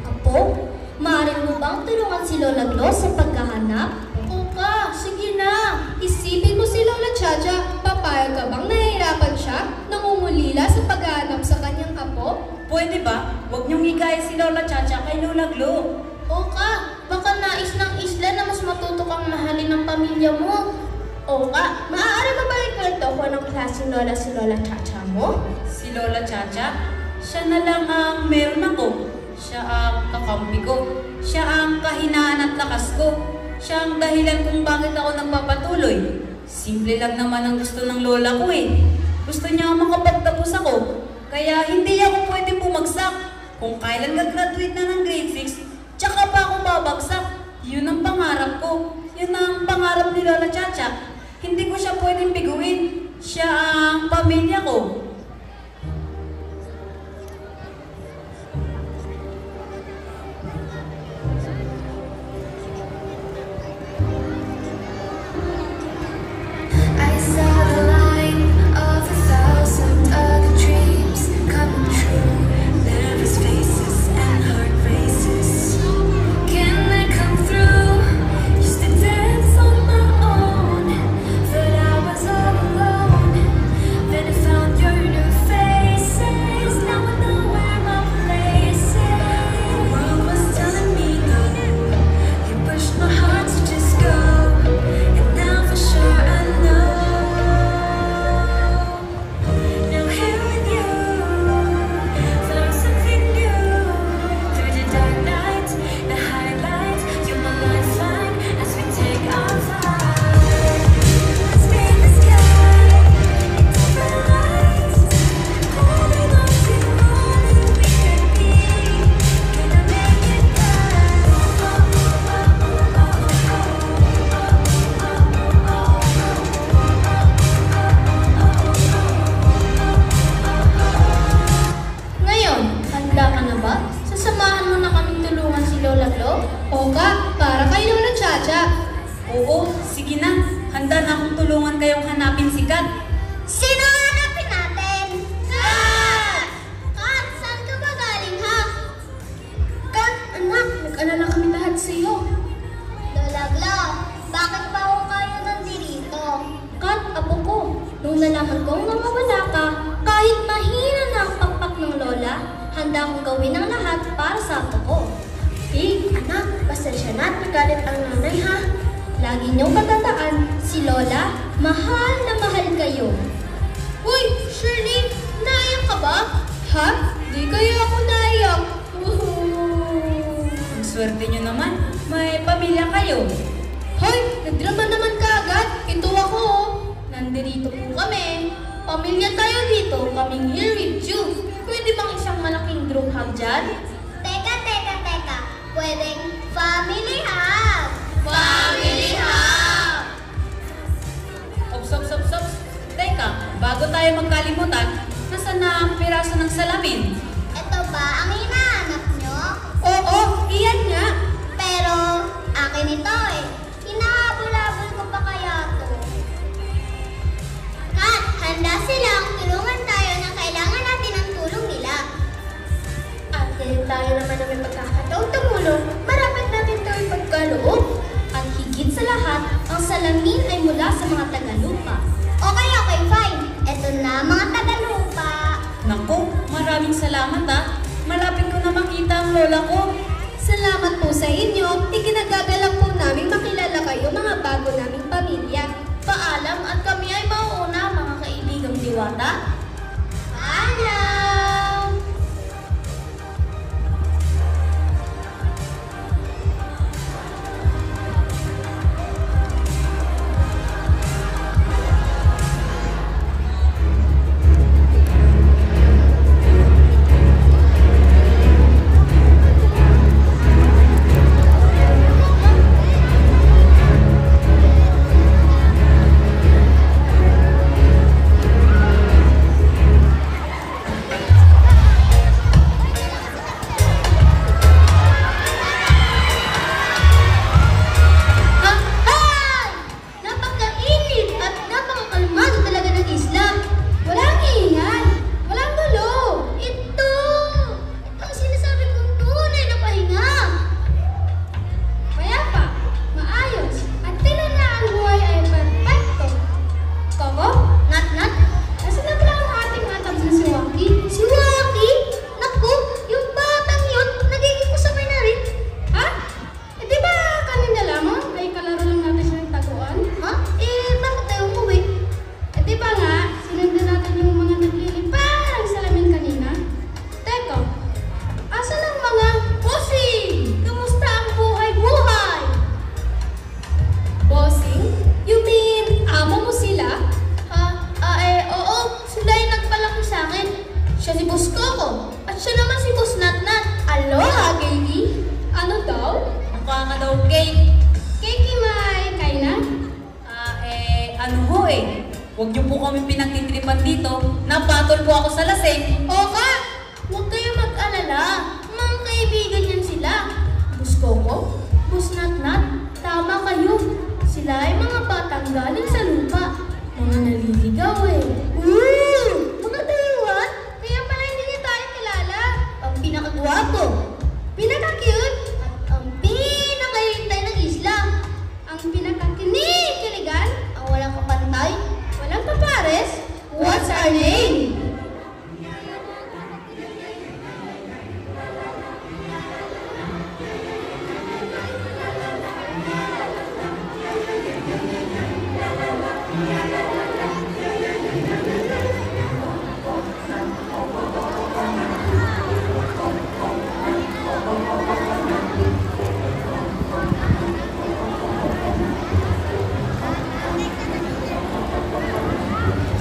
Apo, maaari mo bang tulungan si Lola Glo sa pagkahanap? Oka, sige na. Isipin mo si Lola Chacha. Papayag ka bang nahihirapan siya? Nangungulila sa paghahanap sa kanyang apo? Pwede ba? Huwag niyong igaya si Lola Chacha kay Lola Glo. Oka, baka nais ng isla na mas matuto kang mahalin ng pamilya mo. Oka, maaari ba ba ikwento ko ng klaseng lola si Lola Chacha mo? Si Lola Chacha? Siya na lang ang meron ako. Siya ang kakampi ko. Siya ang kahinaan at lakas ko. Siya ang dahilan kung bakit ako nagpapatuloy. Simple lang naman ang gusto ng lola ko eh. Gusto niya makapagtapos ako. Kaya hindi ako pwede bumagsak. Kung kailan gagraduate na ng grade 6, tsaka pa ako babagsak. Yun ang pangarap ko. Yun ang pangarap ni Lola Chacha. Hindi ko siya pwedeng biguin. Siya ang pamilya ko. I saw the light of 1,000 other dreams coming true. Nervous faces and heart races. Can I come through? Used to dance on my own, but I was all alone. Then I found your new faces. Now I know where my place is. The world was telling me no. You pushed my heart to just go, and now for sure I know. Now here with you, found something new. Through the dark night, the highlight, you're my lifeline as we take our flight. Let's be in the sky, in different lights, holding on to all that we could be. Gonna make it Ngayon, handa ka na ba? Sasamahan mo na kaming tulungan si Lola Glo? Oka, para kay Lola Chacha. Oo, sige na. Handa na akong tulungan kayong hanapin si Kat. Sino hanapin natin? Kat! Kat, saan ka ba galing ha? Kat, anak, nag-alala kami lahat sa iyo. Lola Glo, bakit pa ako kayo nandito? Kat, apo ko, nung nalaman kong namawala ka, kahit mahina na ang pakpak ng Lola, handa akong gawin ang lahat para sa apo ko. Anak, pasensya na at nagalit ang nanay ha. Lagi niyong katataan, si Lola, mahal na mahal kayo. Uy, Shirley, naiyak ka ba? Ha? Di kaya ako naiyak. Ang swerte nyo naman, may pamilya kayo. Hoy, nagdrama naman ka agad. Ito ako. Nandito po kami. Pamilya tayo dito. Kaming here with you. Pwede bang isang malaking group hug dyan? Teka. Pwedeng family hug! Family hug! Ops. Teka, bago tayo magkalimutan, nasaan na ang piraso ng salamin? Ito ba ang hinahanap nyo? Oo, iyan nga. Pero akin ito eh. Hinahabol-habol ko pa kaya to. Kat, handa silang tulungan tayo na kailangan natin ang tulong nila. At dahil tayo naman na may pagkakataong tumulong, marapat natin ito ipagkaloob. At higit sa lahat, ang salamin ay mula sa mga Tagalupa. Okay, fine. Ito na mga Tagalupa. Naku, maraming salamat ah. Malapit ko na makita ang lola ko. Salamat po sa inyo. Ikinagagalak po namin makilala kayo mga bago naming pamilya. Paalam at kami ay mauuna mga kaibigang diwata. Paalam! Mukha nga daw cake. Kiki Mai, kailan? Ano ho eh. Huwag niyo po kami pinagtitripan dito. Napatol po ako sa lasing. Oka, huwag kayo mag-alala. Mga kaibigan yan sila. Bus Coco, Bus Natnat, tama kayo. Sila ay mga batang galing sa lupa. Mga naliligaw eh. Mga dayuhan? Kaya pala hindi niya tayo kilala. Ang pinakagwapo, pinaka-cute, at ang pinakahintay ng isla. Ang pinaka-kinikiligan, ang walang kapantay, walang kapares. What's our name?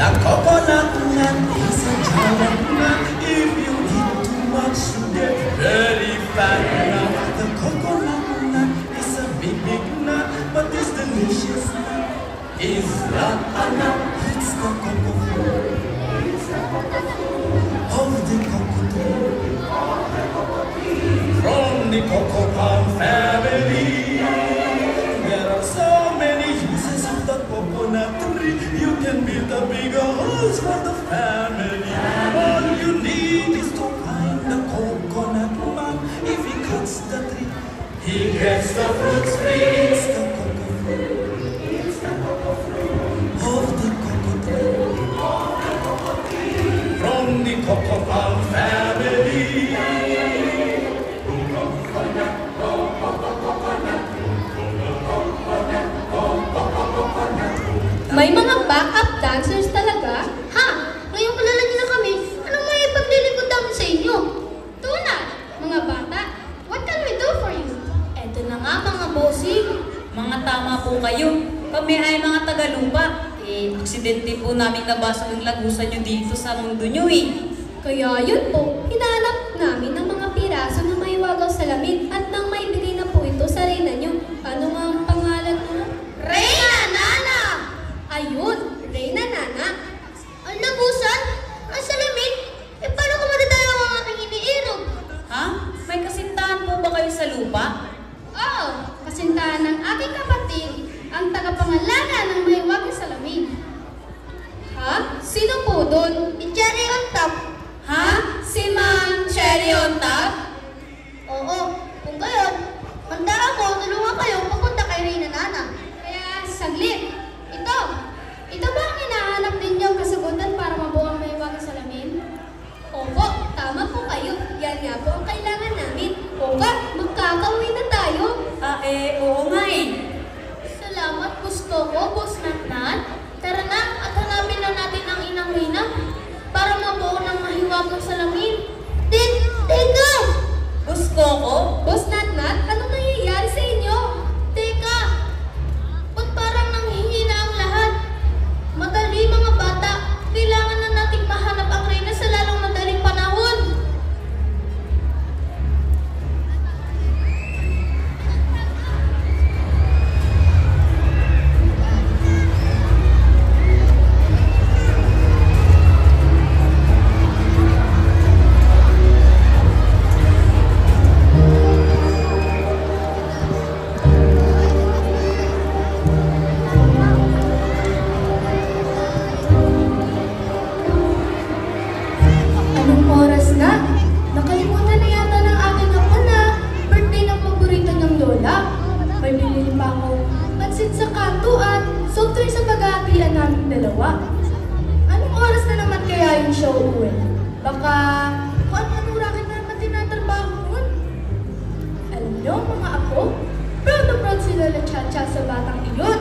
The coconut nut is a giant nut. If you eat too much, you get very fat nut. The coconut nut is a big, big nut, but this delicious nut is not a nut. It's the cocoa fruit of the cocoa tree. From the cocoa palm family, there are so many uses of the coconut tree. You can build a bigger house for the family. All you need is to find the coconut man. If he cuts the tree, he gets the fruits free. It's the cocoa fruit. It's the cocoa fruit of the cocoa tree. From the cocoa palm family. May mga backup dancers talaga? Ha? Ngayon kilala niyo na kami. Anong may ipaglilingkod namin sa inyo? Tuna, mga bata, what can we do for you? Eto na nga mga bossing. Mga tama po kayo. Kami ay mga Tagalupa. Aksidente po namin nabasa ng lagusan nyo dito sa mundo nyo eh. Kaya yun po, hinanap namin ng mga piraso na may wagaw salamin at nang maibigay na po ito sa reyna nyo. Ano nga ang pangalan mo? Reyna Nana! Ayun, Reyna Nana. Ang lagusan? Ang salamin? Eh paano ko madadala ang aking iniirog? Ha? May kasintahan po ba kayo sa lupa? Oo, kasintahan ng aking kapatid, ang tagapangalanan ng may wagaw salamin. Ha? Sino po doon? Cherry on top. Ha? Si Ma'am Cherry on top? Oo, kung gayon, manda ako, tulungan kayo papunta kay Reyna Nana. Kaya saglit. Ito ba ang hinahanap ninyong kasagutan para mabuo ang may wagaw salamin? Opo, tama po kayo. Yan nga po ang kailangan namin. Opo, magkakauwi na tayo. Oo nga eh. Salamat, Bus Coco, Bus Natnat. Tara na at hanapin na natin ang inang Reyna para mabuo ng mahiwagang salamin. Teka! Bus Coco? Boss Natnat, ano nangyayari sa inyo? Teka! Ba't parang nanghihina ang lahat? Madali mga bata, kailangan na nating mahanap ang Reyna sa lalong madaling panahon. Anong oras na? Nakalimutan na yata ng aking apo na birthday ng paborito ng lola. May binili pa ako pansit sa kanto at soft drink sa pag-aatian namin dalawa. Anong oras na naman kaya yung show uwi? Baka kung ano racket na naman tinatrabaho nun? Alam niyo mga apo, proud na proud si Lola Chacha sa batang iyon.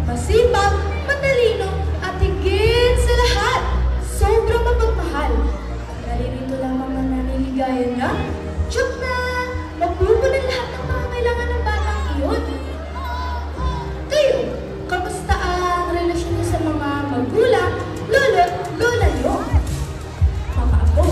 Masipag, matalino, at higit sa lahat, sobrang mapagmahal. Naririto lang mga naniligaya niya. Tiyok na mapupunan lahat ng mga kailangan ng batang iyon. Kayo, kamusta ang relasyon niyo sa mga magulang, lolo, lola niyo? Mga apo,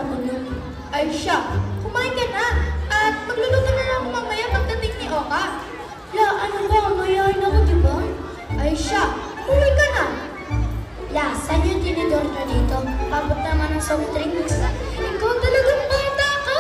ako nun. Ay siya, kumain ka na. At magluluto na lang ako mamaya pagdating ni Oka. La, ano ba? Mayayain ako, di ba? Ay siya, umuwi ka na. La, saan yung tinidor nyo dito? Pabot naman ng soft drinks. Ikaw talagang bata ka?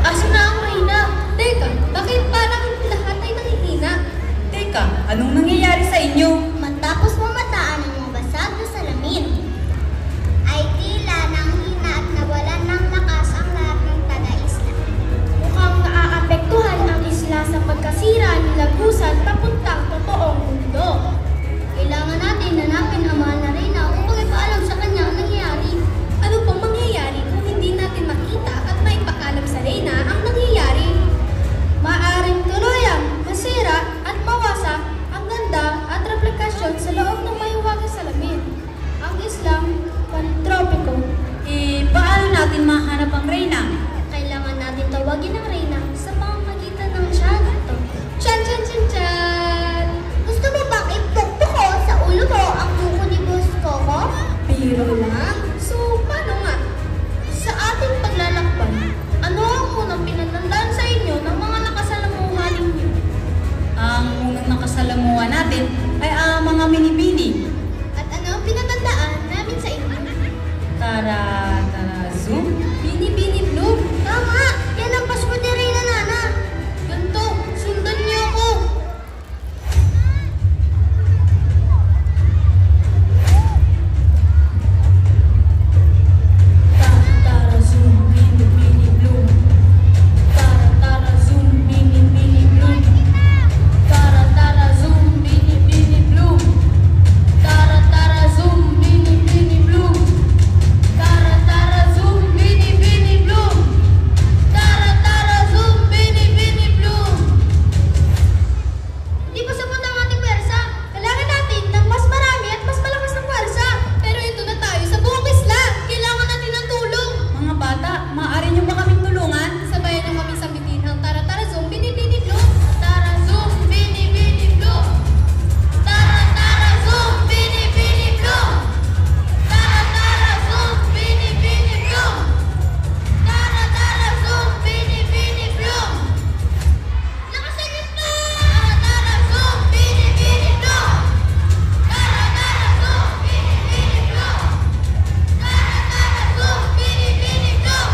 Asa na ang Reyna? Teka, bakit parang lahat ay nangihina? Teka, anong nangyayari sa inyo? Matapos mamataan ng mga basag na salamin, ay tila nanghina at nawalan ng lakas ang lahat ng taga-isla. Mukhang naaapektuhan ang isla sa pagkasira ni Lagusan papuntang totoong mundo. Kailangan natin hanapin ang mahal na Reyna upang ipaalam sa kanya ang nangyayari. Ano pang mangyayari kung hindi natin makita at maipaalam sa Reyna ang nangyayari? Maaring tuluyang masira at mawasak ang ganda at replikasyon sa loob ng mahiwagang salamin. Ang islang pantropiko. Paano natin mahanap ang Reyna? Kailangan natin tawagin ang Reyna sa pamamagitan ng syanto. Chan chan chan chan! Gusto mo bang ipukpok ko sa ulo mo ang buko ni Boss Coco? Biro lang? So, paano nga? Sa ating paglalakbay, ano ang unang pinatandaan sa inyo ng mga nakasalamuha ninyo? Ang unang nakasalamuha natin ay ang mga minibini. At ano ang pinatandaan namin sa inyo? Tara, zoom. Bini-bini Bloom? Tama! Yan ang Pasko ni Reyna, Nana! Ganto, sundan niyo ako! Tara, zoom, bini-bini Bloom. Tara, zoom, bini-bini Bloom. Tara, zoom, bini-bini Bloom. Tara, zoom, bini-bini Bloom. Tara, zoom, bini-bini Bloom. Tara, zoom, bini-bini Bloom. Di ba sapat ang ating pwersa? Kailangan natin ng mas marami at mas malakas na pwersa. Pero ito na tayo sa buong isla. Kailangan natin ng tulong. Mga bata, maaari niyo ba kaming tulungan? Sabayan na kami sambitin ang tara, zoom, bini-bini Bloom. Tara, zoom, bini-bini Bloom. Tara, zoom, bini-bini Bloom. Tara, zoom, bini-bini Bloom. Tara, zoom, bini-bini Bloom. Lakasan niyo pa! Tara, zoom, bini-bini Bloom. Tara, zoom, bini-bini Bloom. Tara, zoom, bini-bini Bloom.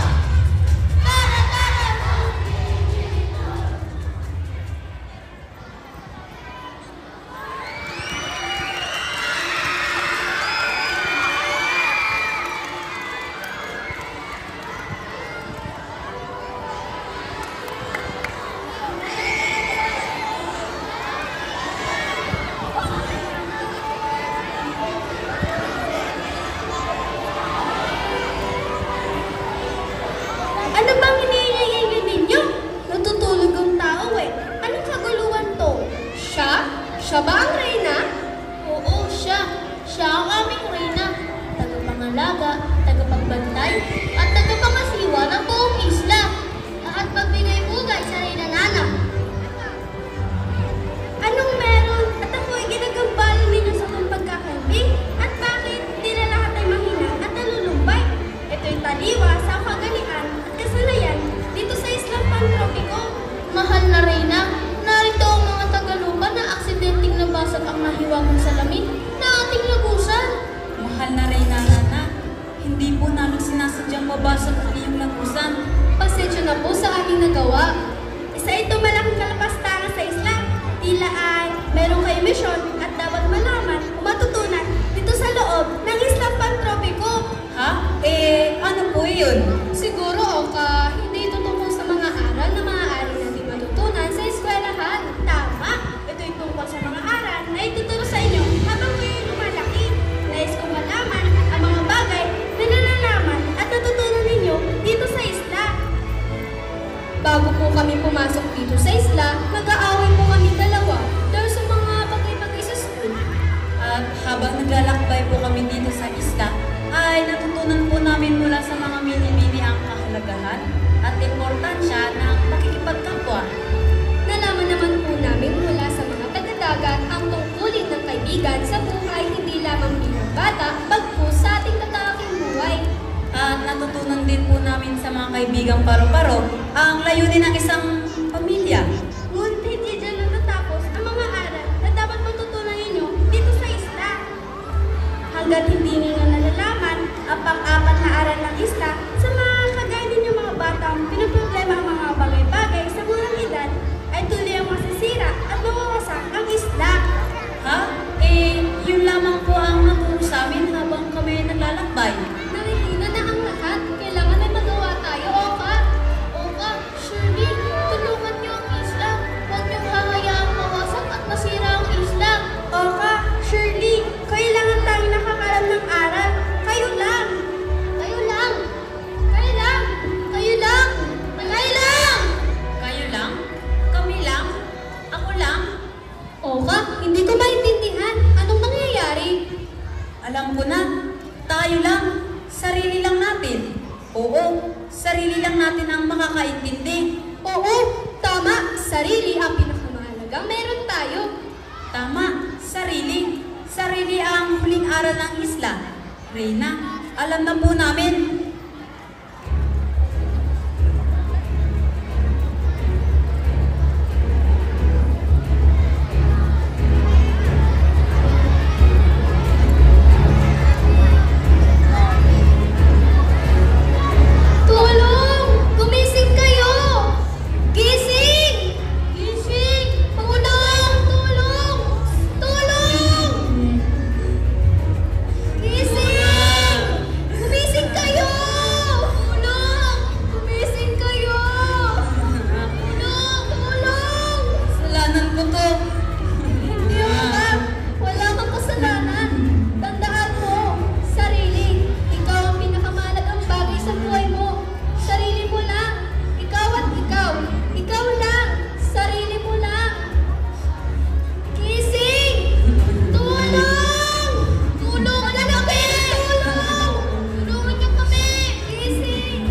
Ano bang iniingay ninyo? Natutulog ang tao eh. Anong kaguluhan to? Siya? Siya ba ang Reyna? Oo, siya. Siya ang aming Reyna. Tagapangalaga, tagapagbantay, at tagapangasiwa ng buong isla. At magbigay-bugay sa Reyna Nana. Anong meron? At ako'y ginagambala ninyo sa kong pagkakambing? At bakit hindi na lahat ay mahina at nalulumbay? Ito'y taliwa sa kagalian at kasalayan dito sa Islang Pantropiko. Mahal na Reyna, narito ang mga tagalupa na aksidenteng nabasag ang nahiwagang salamin na ating lagusan. Mahal na Reyna, Nana. Hindi po namin sinasadyang habang naglalakbay po kami dito sa isla, ay natutunan po namin mula sa mga mini-mini ang kahalagahan at importansya ng pakikipagkapwa. Nalaman naman po namin mula sa mga taga-dagat ang tungkulin ng kaibigan sa buhay hindi lamang bilang bata, bagkus sa ating kakaking buhay. At natutunan din po namin sa mga kaibigang paro-paro ang layunin ng isang pamilya. Ngunit hindi dyan natatapos ang mga aral na dapat matutunan ninyo dito sa isla. Hanggat hindi ninyo nalalaman ang pang-apat na aral ng isla, sa mga kagaya ninyo mga batang pinoproblema ang mga bagay-bagay sa murang edad, ay tuloy ang masisira at mawawasak ang isla. Ha? Yun lamang po ang naturo sa amin habang kami naglalakbay. Narihina na ang lahat. Kailangan ay magawa tayo, Oka. Oka, Shirley, tulungan niyo ang isla. Huwag niyong hahayaan mawasak at masira ang isla. Oka, Shirley, kailangan tayong nakakalam ng aral. Kayo lang! Kayo lang! Kayo lang! Kayo lang! Kayo lang! Kayo lang? Kami lang? Ako lang? Oka, hindi ko maintindihan. Anong nangyayari? Alam ko na. Tayo lang. Sarili lang natin. Oo, sarili lang natin ang makakaintindi. Oo, tama. Sarili ang pinakamahalagang meron tayo. Tama, sarili. Sarili ang huling aral ng isla. Reyna, alam na po namin. Tulong! Gumising kayo! Gising! Gising! Tulong! Tulong! Tulong! Gising! Gumising kayo! Tulong! Gumising kayo! Tulong! Tulong! Kasalanan ko to. Hindi ka! Wala kang kasalanan! Tandaan mo, sarili, ikaw ang pinakamahalagang bagay sa buhay mo. Sarili mo lang. Ikaw at ikaw. Ikaw lang. Sarili mo lang. Gising! Tulong! Tulungan niyo kami! Tulong! Tulungan niyo kami! Gising!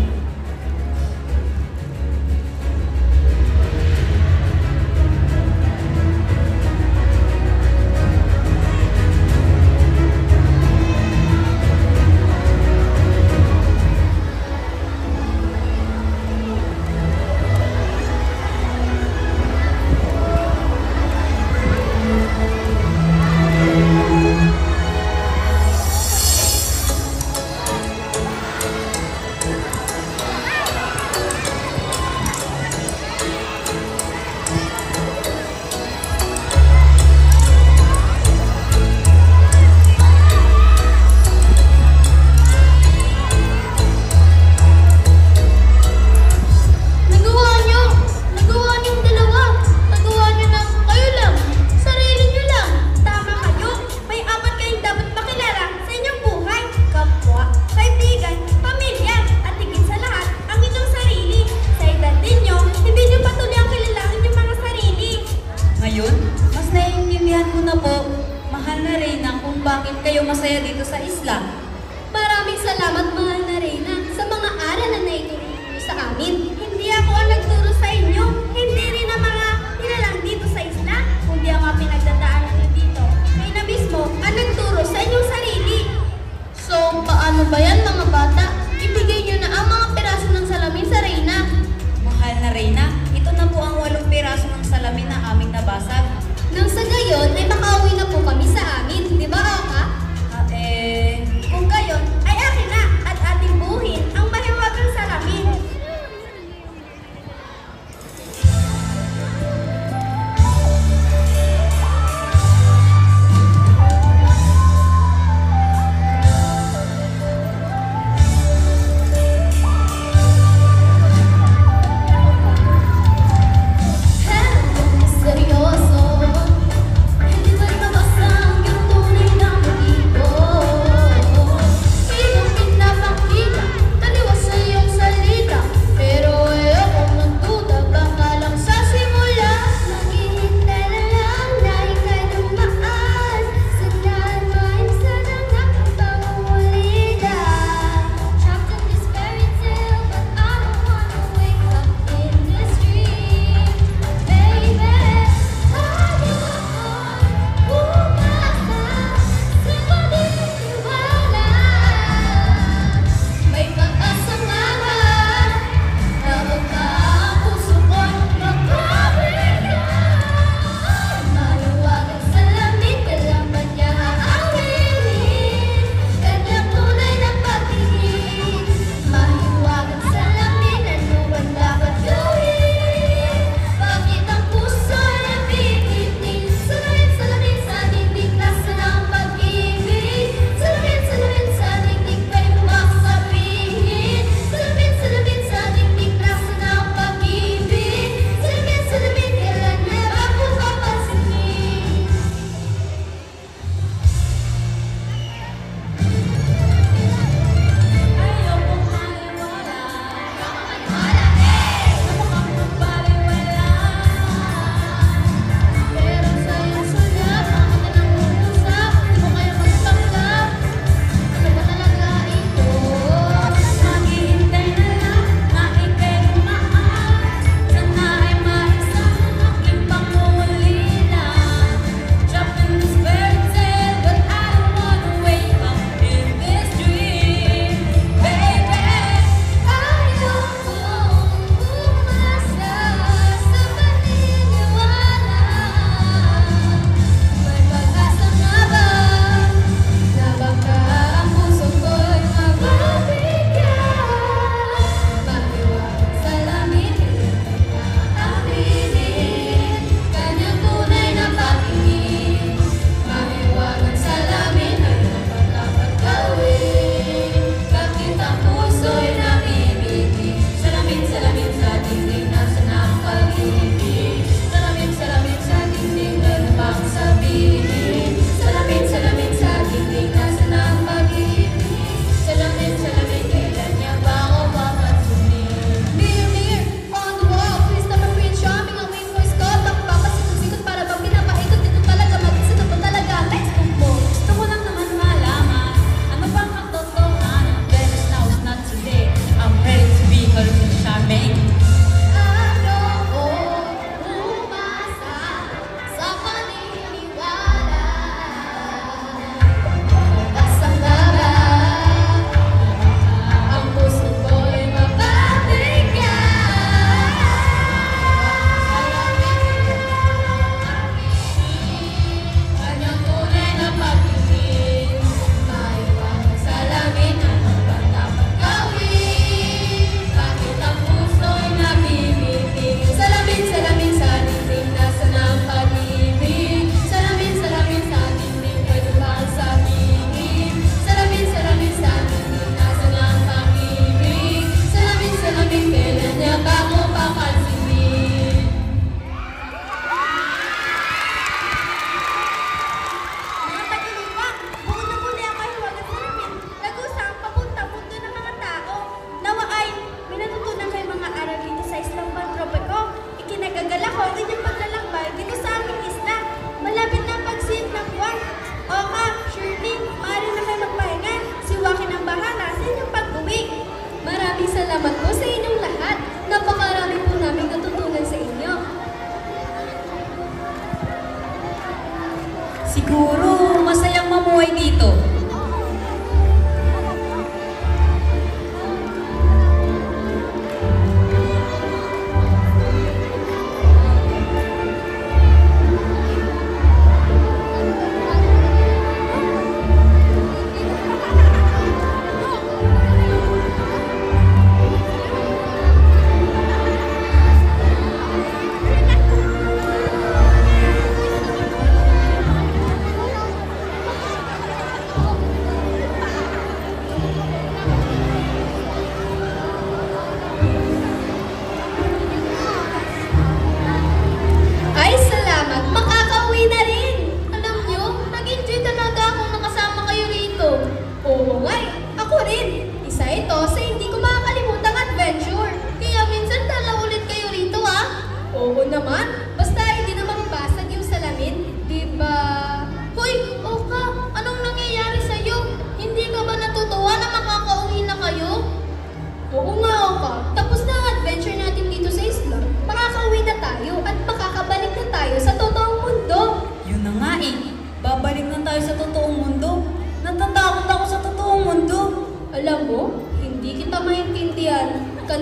Nagawa niyong dalawa. Nagawa niyo na kayo lang. Sarili niyo lang. Tama kayo. May apat kayong dapat makilala sa inyong buhay. Kapwa, kaibigan, pamilya, at higit sa lahat, ang inyong sarili. Sa edad ninyo, hindi nyo patuloy ang kilalanin yung mga sarili. Ngayon, mas naiintindihan ko na po, mahal na Reyna, kung bakit kayo masaya dito sa isla. Maraming salamat, mahal na Reyna, sa mga aral na naituro niyo sa amin. Hindi ako ang nagturo sa inyo. Hindi rin ang mga nilalang dito sa isla. Kundi ang mga pinagdadaanan nyo dito. Kayo na mismo ang nagturo sa inyong sarili. So, paano ba yan, mga bata? Ibigay niyo na ang mga piraso ng salamin sa Reyna. Mahal na Reyna, ito na po ang 8 piraso ng salamin na aming nabasag. Nang sa gayon, ay makauwi na po kami sa amin. Di ba, Oka? Kung gayon, ay akin na at ating buhin ang mahiwagang salamin.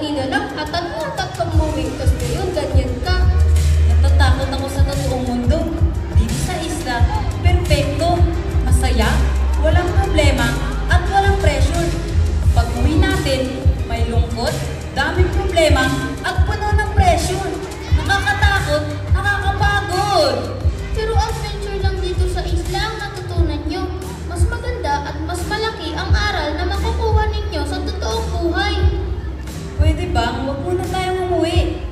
kanina lang atat-atat kang mawing, tapos ngayon ganyan ka. Natatakot ako sa totoong mundo. Dito sa isla, perfecto, masaya, walang problema, at walang pressure. Pag uwi natin, may lungkot, daming problema, at puno ng pressure. Nakakatakot, nakakapagod. Pero adventure lang dito sa isla ang natutunan nyo. Mas maganda at mas malaki ang aral na makukuha ninyo sa totoong buhay. Pwede bang wag muna tayong umuwi?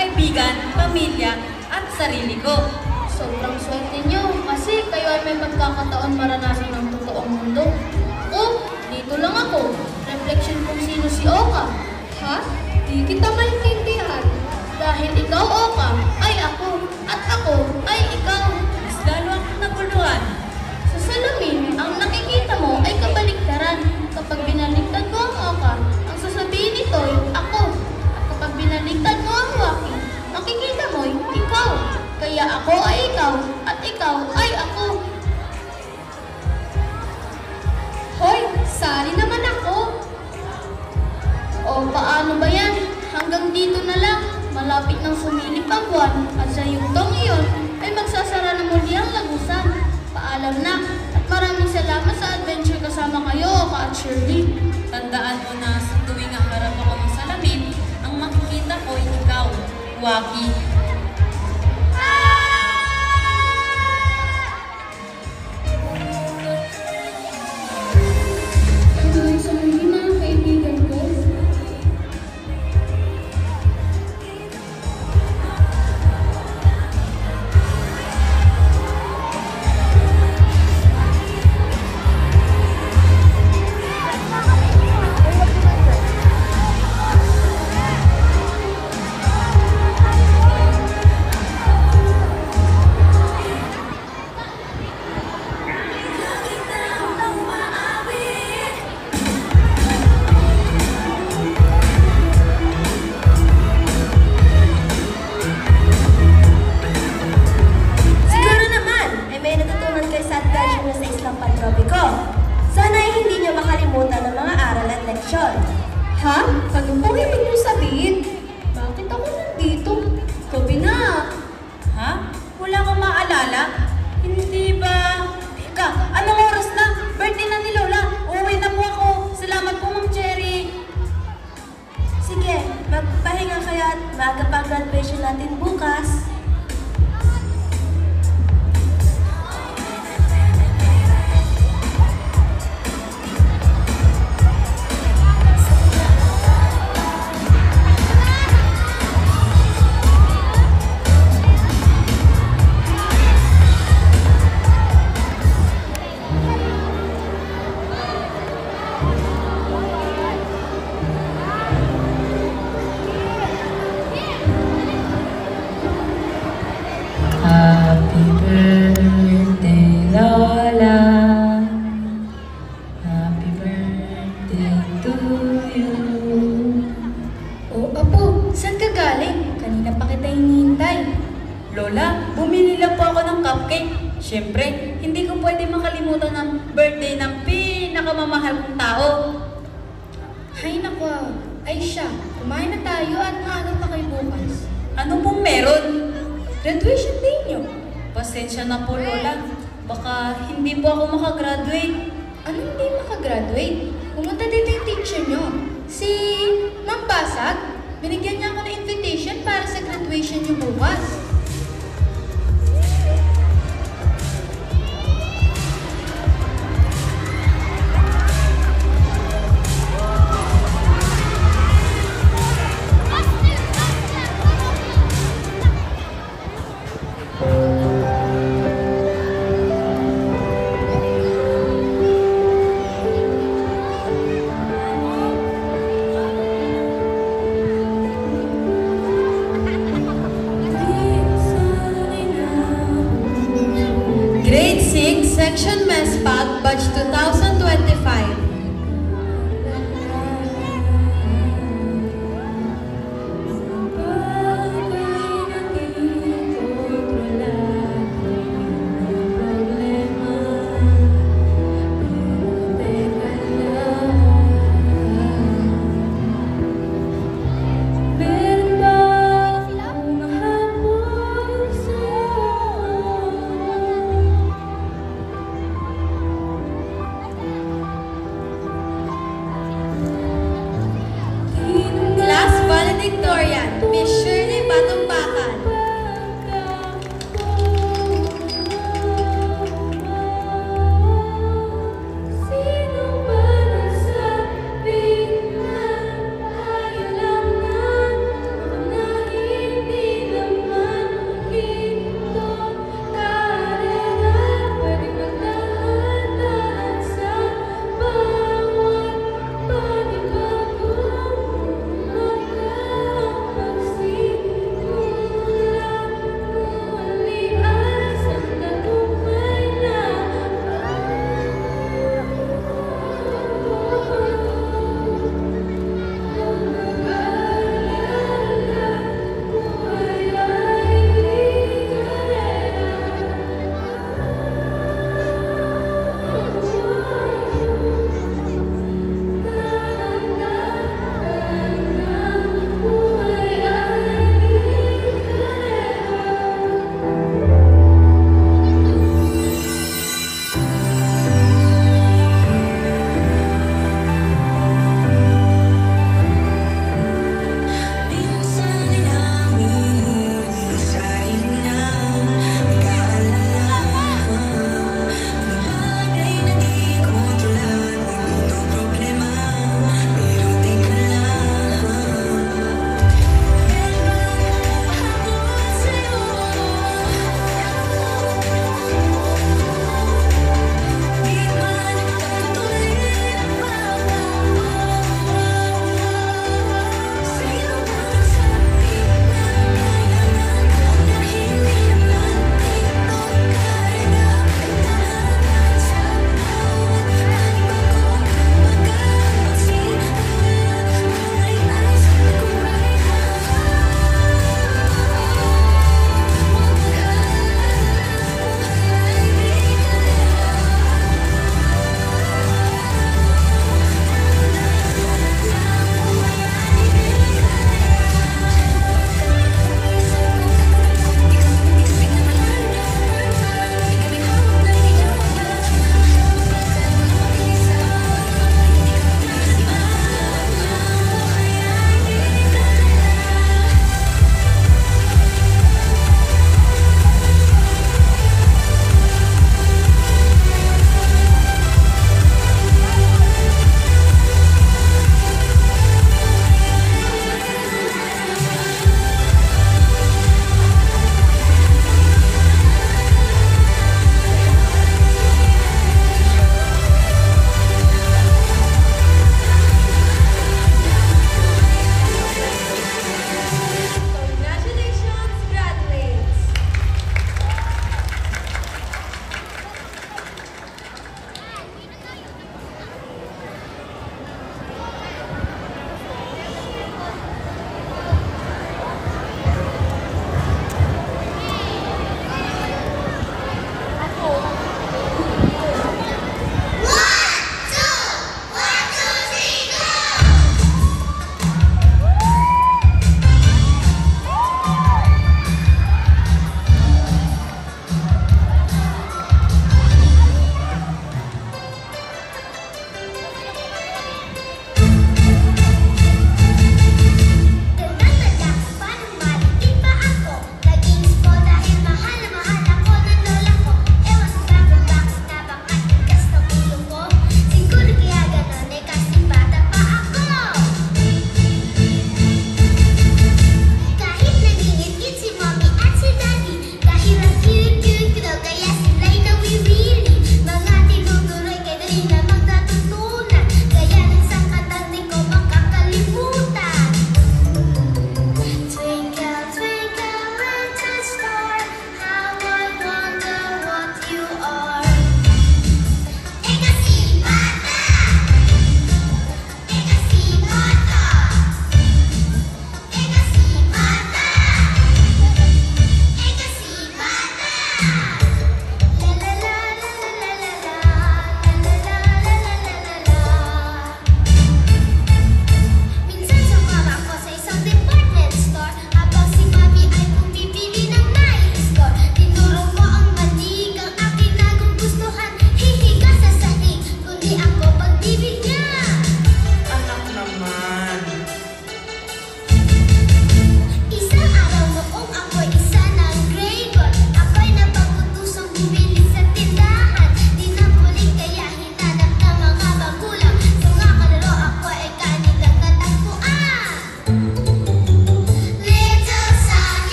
kaibigan, pamilya, at sarili ko. Sobrang swerte nyo kasi kayo ay may pagkakataon maranasan ng totoong mundo. Oh, dito lang ako. Reflection kung sino si Oka. Ha? Di kita maintindihan. Dahil ikaw, Oka, ay ako. At ako ay ikaw. Mas lalo akong naguluhan. Sa salamin, ang nakikita mo ay kabaliktaran. Kapag binaliktad mo ang Oka, ang sasabihin nito'y ako. At kapag binaliktad mo ang Waki, makikita mo'y ikaw. Kaya ako ay ikaw, at ikaw ay ako. Hoy, sali naman ako. O paano ba yan? Hanggang dito na lang. Malapit nang sumilip ang buwan at sa yugtong iyon ay magsasara na muli ang lagusan. Paalam na at maraming salamat sa adventure kasama kayo, Oka at Shirley. Tandaan mo na sa tuwing harap ako ng salamin, ang makikita ko ay ikaw, Waki. Hanggang sa muli mga kaibigan ko. naalala? Hindi ba? Teka, anong oras na? Birthday na ni Lola. Uuwi na po ako. Salamat po, Ma'am Cherry. Sige, magpahinga kayo at maaga pa graduation natin bukas. Happy birthday, Lola. Happy birthday to you. Oh, Apo, saan ka galing? Kanina pa kita hinihintay. Lola, bumili lang po ako ng cupcake. Siyempre, hindi ko pwede makalimutan ng birthday ng pinakamamahal kong tao. Hay nako, ay siya, kumain na tayo at maaga pa kayo bukas. Ano pong meron? Graduation day niyo. Pasensya na po, Lola. Baka hindi po ako makagraduate. Anong hindi makagraduate? Pumunta dito yung teacher niyo. Si Ma'am Basag. Binigyan niya ako ng invitation para sa graduation niyo bukas. Grade 6, Section MESPAG, Batch 2025.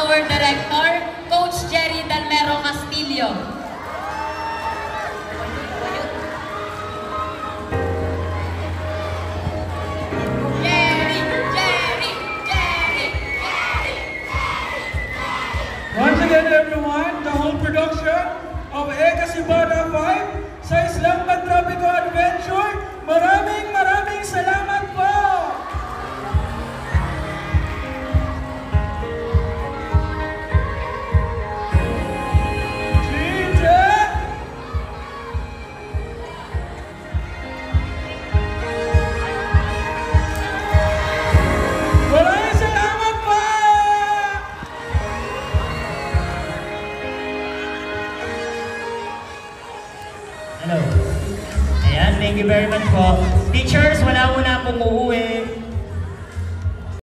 our director, Coach Jerry Dalmero Castillo. Once again, everyone, the whole production of Ekasibada 5 sa Islamabad Tropical Adventure, maraming salamat po! Hello. Ayan, thank you very much po. Teachers, wala muna pong